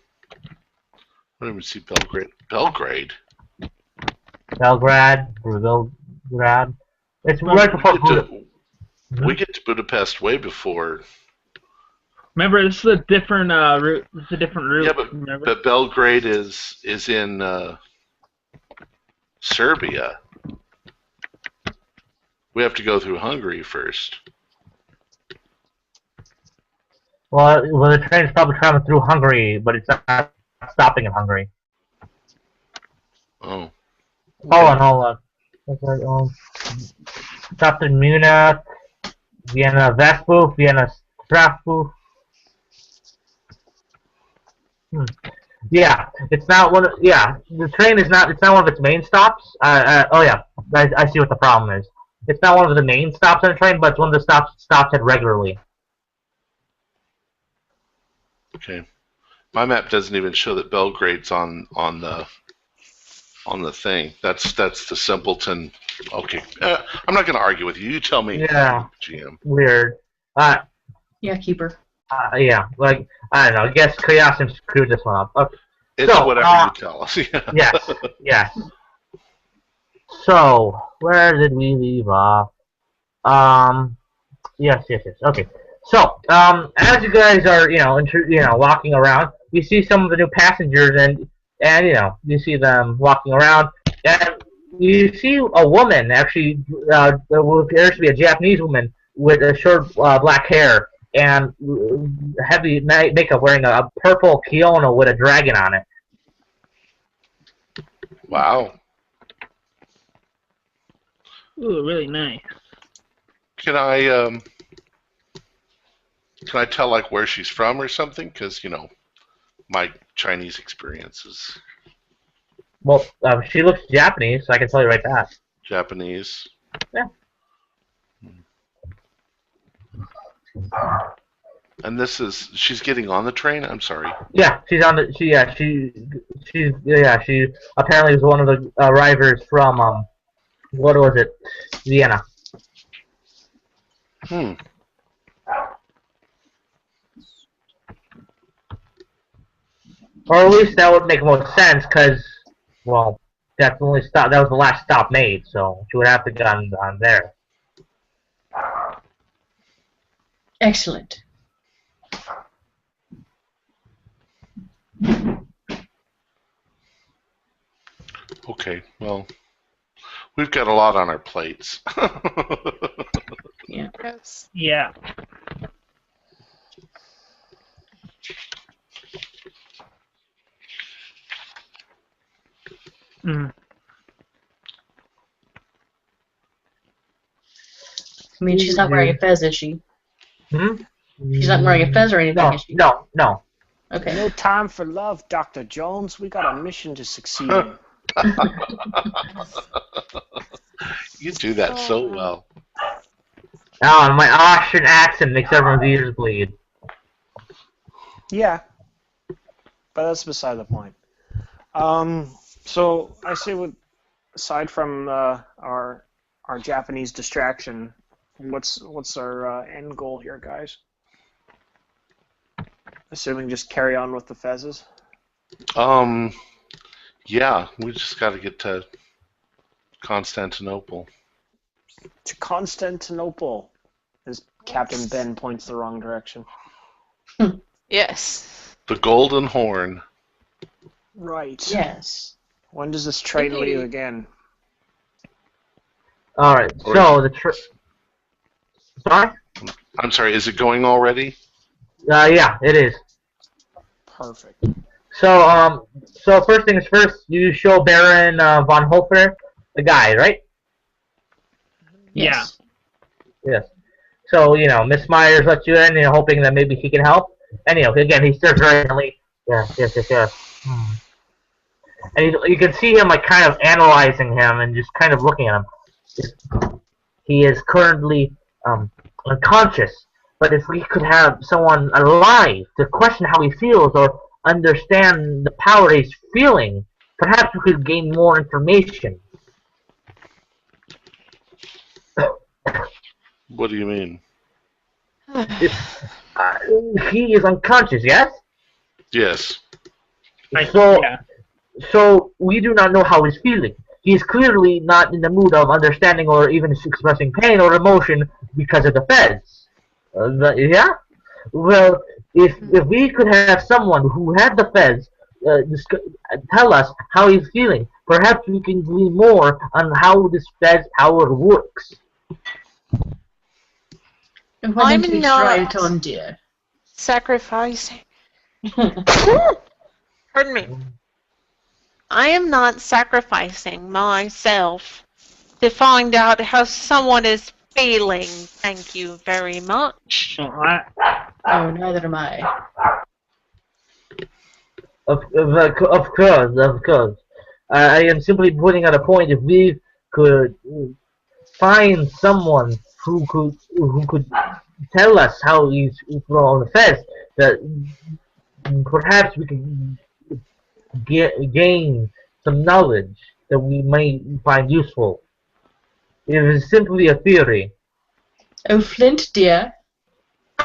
don't even see Belgrade. Belgrade? Belgrade. It's right before Budapest. We get to Budapest way before. Remember, this is a different route. This is a different route. Yeah, but Belgrade is in Serbia. We have to go through Hungary first. Well, the train is probably traveling through Hungary, but it's not stopping in Hungary. Oh. Hold on. Stopped in Munich, Vienna Westbuch, Vienna Strasbourg. Yeah, it's not one. The train is not. It's not one of its main stops. Oh yeah, I see what the problem is. It's not one of the main stops on the train, but it's one of the stops at regularly. Okay, my map doesn't even show that Belgrade's on the thing. That's the simpleton. Okay, I'm not going to argue with you. You tell me. Yeah. GM. Weird. Yeah, keeper. Yeah, like I don't know. I guess Chaos screwed this one up. Okay. It's whatever you tell us. Yes. Yes. So, where did we leave off? Yes. Okay. So, as you guys are, walking around, you see some of the new passengers, and you see them walking around, and you see a woman actually, who appears to be a Japanese woman with a short black hair and heavy makeup, wearing a purple kimono with a dragon on it. Wow. Ooh, really nice. Can I tell like where she's from or something? Because my Chinese experiences. Well, she looks Japanese, so I can tell you right that. Japanese. Yeah. And she's getting on the train. I'm sorry. Yeah, she's on the. She apparently was one of the arrivers from what was it, Vienna. Or at least that would make more sense, because, well, that's the only stop. That was the last stop made, so she would have to get on there. Okay, well, we've got a lot on our plates. Yeah. Yes. Yeah. Mm. I mean, she's not wearing a fez, is she? Hmm? She's not wearing a fez or anything, No, is she? no. Okay. No time for love, Dr. Jones. We got a mission to succeed in. You do that so well. Oh, my Austrian accent makes everyone's ears bleed. Yeah, but that's beside the point. So I say, aside from our Japanese distraction, what's our end goal here, guys? Assuming just carry on with the fezzes. Yeah, we just got to get to Constantinople. To Constantinople, as Captain Ben points the wrong direction. Yes. The Golden Horn. Right. Yes. When does this train Indeed. leave again? Alright, so the Sorry? I'm sorry, is it going already? Yeah, it is. Perfect. So first things first, you show Baron von Hofer the guy, right? Yes. Yes. So, Miss Myers lets you in, hoping that maybe he can help. And, again, he stares very intently. Yes. And you can see him, kind of analyzing him and just kind of looking at him. He is currently unconscious. But if we could have someone alive to question how he feels or understand the power he's feeling, perhaps we could gain more information. What do you mean? He is unconscious, yes? Yes. So we do not know how he's feeling. He is clearly not in the mood of understanding or even expressing pain or emotion because of the feds. Yeah? Well, if we could have someone who had the feds tell us how he's feeling, perhaps we can glean more on how this feds power works. And why I'm didn't we not try it on, dear? sacrificing. Pardon me. I am not sacrificing myself to find out how someone is feeling. Thank you very much. Oh, neither am I. Of course. I am simply pointing out a point. If we could find someone who could tell us how he's on the fence, that perhaps we could gain some knowledge that we may find useful. It is simply a theory. Oh, Flint, dear.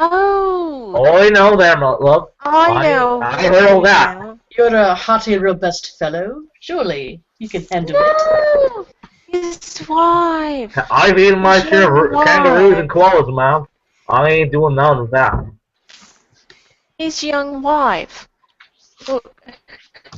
Oh. I know that, love. I know. I heard all that. You're a hearty, robust fellow. Surely you can handle it. His wife. I've eaten my share of kangaroos and koalas, ma'am. I ain't doing none of that. His young wife.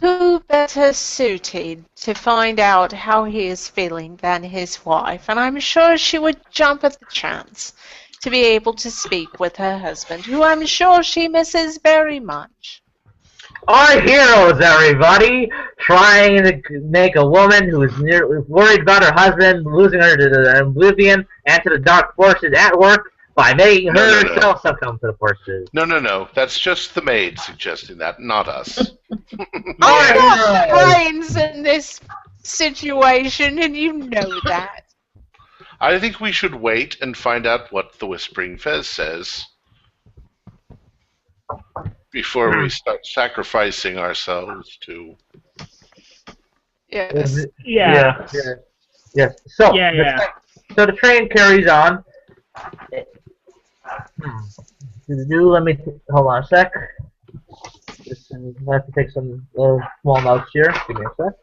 Who better suited to find out how he is feeling than his wife? And I'm sure she would jump at the chance to be able to speak with her husband, who I'm sure she misses very much. Our heroes, everybody, trying to make a woman who is worried about her husband losing her to the oblivion and to the dark forces at work by making herself succumb to the forces. No. That's just the maid suggesting that, not us. I'm not brains in this situation, and you know that. I think we should wait and find out what the Whispering Fez says before we start sacrificing ourselves to... Yes. Yeah. Yes. So, so the train carries on. Let me hold on a sec. I have to take some small notes here. Give me a sec.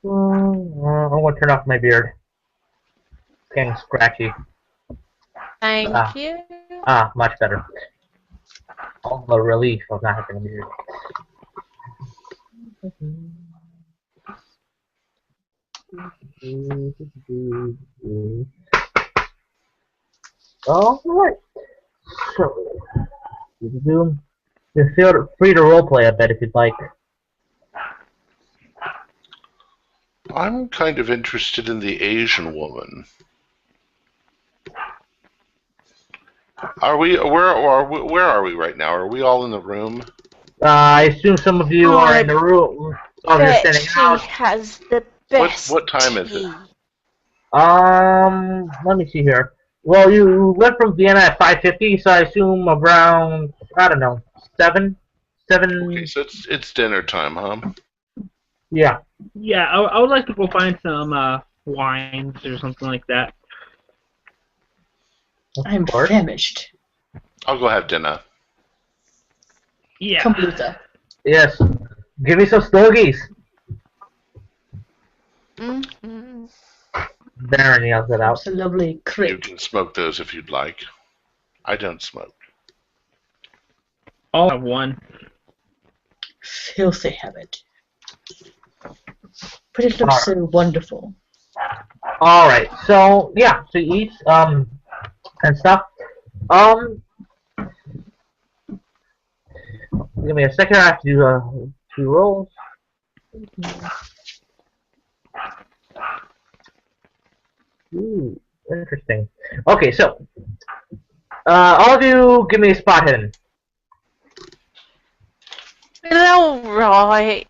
I'm going to turn off my beard. It's getting scratchy. Thank you. Much better. All the relief of not having a beard. Alright. So, you feel free to roleplay a bit if you'd like. I'm kind of interested in the Asian woman. Where are we right now? Are we all in the room? I assume some of you are in the room. Oh, you're standing out. She has the best What time is it? Let me see here. Well, you left from Vienna at 5:50, so I assume around, I don't know, 7? Okay, so it's dinner time, huh? Yeah. Yeah, I would like to go find some wines or something like that. I'm famished. I'll go have dinner. Yeah. Kombucha. Yes. Give me some stogies. Mm-hmm. Baron yells it out. It's a lovely crick. You can smoke those if you'd like. I don't smoke. I'll have one. Filthy habit. But it looks so wonderful. Alright, so, yeah, so you eat, and stuff. Give me a second, I have to do, 2 rolls. Ooh, interesting. Okay, so, all of you give me a spot hidden. Alright.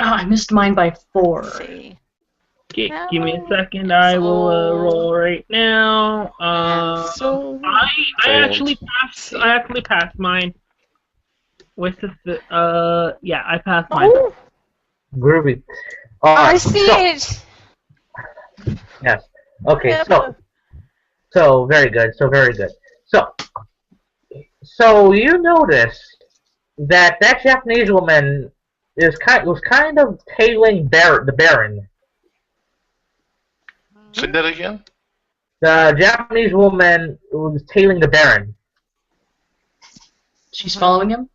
Oh, I missed mine by 4. See. Okay, give me a second. I will roll right now. I actually passed mine. With the yeah, I passed mine. Oh, Groovy. I see it. Yes. Okay. Yeah. So very good. So you noticed that Japanese woman was kind of tailing the Baron. Say that again? The Japanese woman was tailing the Baron. She's following him?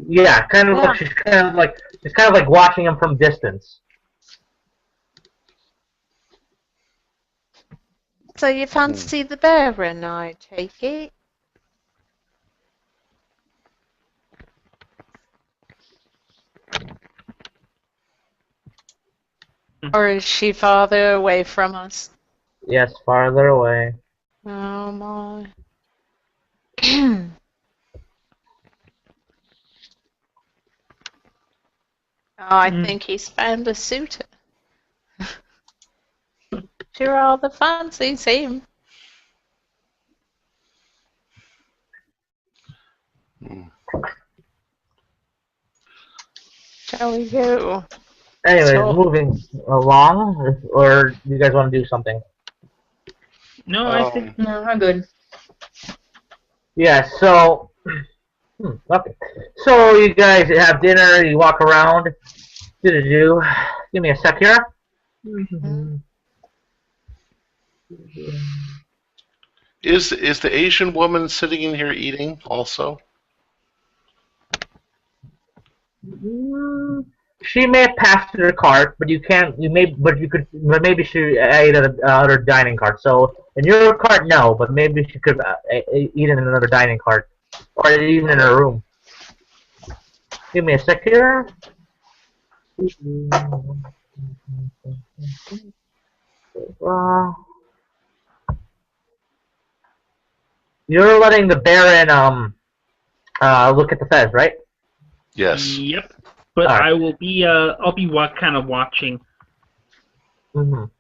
Yeah, kind of like she's kind of like watching him from distance. So you fancy the Baron, I take it? Or is she farther away from us? Yes, farther away. Oh my. I think he's found a suitor. She rather fancies him. Shall we go? Anyways, So- moving along, or do you guys want to do something? No, I think No, I'm good. Yeah, so... okay. So you guys have dinner, you walk around. Do. Give me a sec here. Is the Asian woman sitting in here eating also? She may have passed to her cart, but maybe she ate at another dining cart. So in your cart, no, but maybe she could eat in another dining cart, or even in her room. Give me a sec here. You're letting the Baron look at the fez, right? Yes. Yep. But Right. I'll be kind of watching him.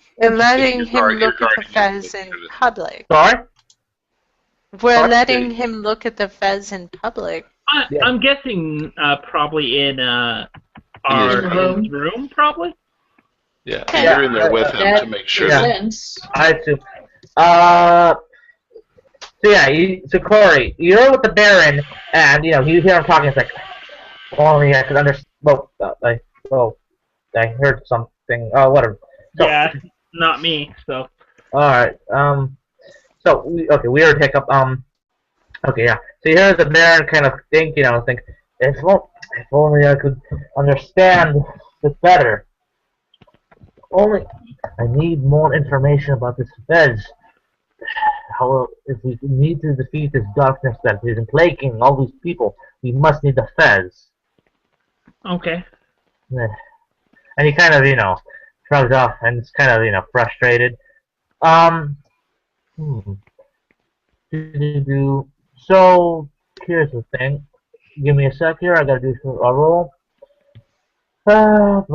We're letting him look at the fez in public. Sorry? We're letting him look at the fez in public. I'm guessing probably in our room, probably. Yeah, you're in there with him to make sure. I assume. So yeah, so Corey, you're with the Baron, and you hear him talking. It's like, only I could understand. I heard something. Oh, whatever. So, Yeah, not me. So. All right. So weird hiccup. Okay, yeah. So you hear the Baron kind of think. If only I could understand it better. Only I need more information about this Fez. How if we need to defeat this darkness that is plaguing all these people, we must need the Fez. Okay. And he kind of, shrugs off and is kind of, frustrated. So here's the thing. Give me a sec here. I gotta do a roll. All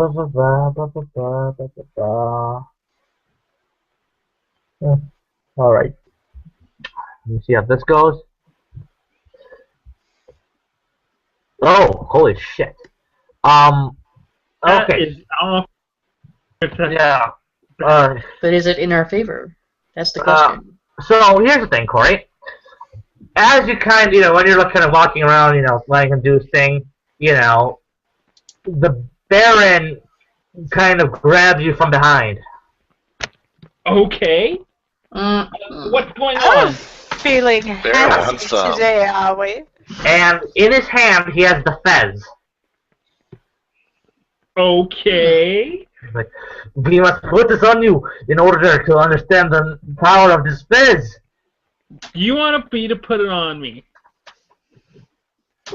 right. Let me see how this goes. Oh, holy shit. Okay. Yeah. But is it in our favor? That's the question. So here's the thing, Corey. As you kind of, when you're kind of walking around, letting him do his thing, the Baron kind of grabs you from behind. Okay. What's going on? Feeling happy today, are we? And in his hand, he has the Fez. Okay. Like, we must put this on you in order to understand the power of this Fez. You want me to put it on me?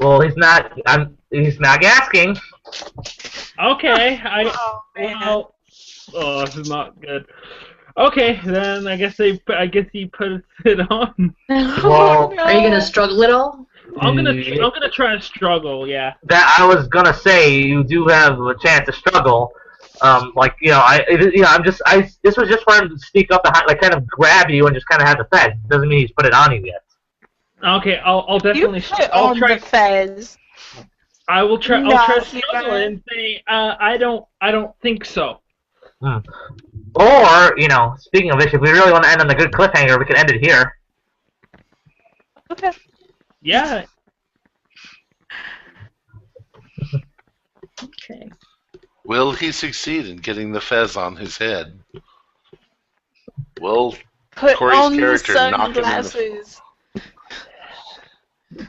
Well, he's not asking. Okay. This is not good. Okay, then I guess he puts it on. Well, are you gonna struggle at all? I'm gonna try to struggle. Yeah. That I was gonna say, you do have a chance to struggle. This was just for him to sneak up behind, kind of grab you and just kind of have the Fez. Doesn't mean he's put it on you yet. Okay, I'll definitely. I'll try the Fez. I will try. I'll try to struggle and say, I don't think so. Or, speaking of which, if we really want to end on a good cliffhanger, we can end it here. Okay. Yeah. Okay. Will he succeed in getting the Fez on his head? Will Corey's character knock him in the...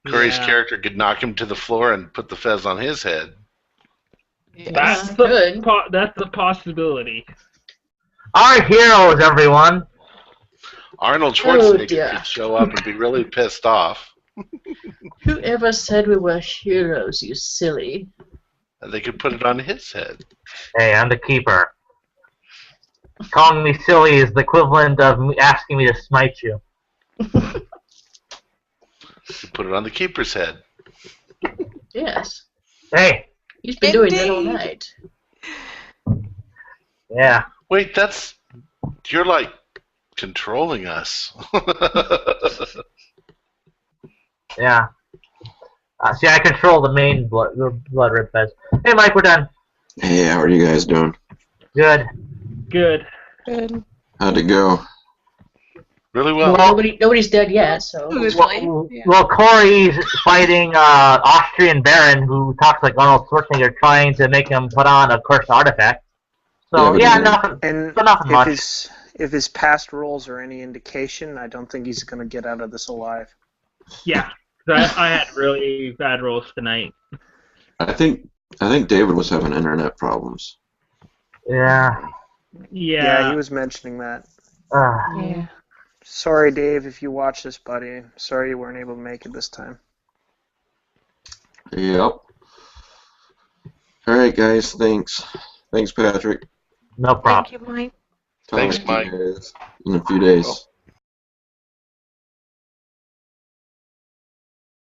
Corey's character could knock him to the floor and put the Fez on his head. That's the possibility. Our heroes, everyone. Arnold Schwarzenegger could show up and be really pissed off. Whoever said we were heroes, you silly? And they could put it on his head. Hey, I'm the keeper. Calling me silly is the equivalent of asking me to smite you. You put it on the keeper's head. Yes. Hey. He's been doing that all night. Yeah. Wait, you're like controlling us. Yeah. See, I control the main blood red Fez. Hey, Mike, we're done. Hey, how are you guys doing? Good. Good. How'd it go? Really well. Nobody's dead yet, so. Well, Corey's fighting Austrian Baron who talks like Arnold Schwarzenegger, trying to make him put on a cursed artifact. So nothing much. If his past roles are any indication, I don't think he's going to get out of this alive. Yeah, I had really bad rolls tonight. I think David was having internet problems. Yeah. Yeah, he was mentioning that. Yeah. Sorry, Dave, if you watch this, buddy. Sorry you weren't able to make it this time. Yep. Alright, guys, thanks. Thanks, Patrick. No problem. Thank you, Mike. Thanks, Mike. In a few days.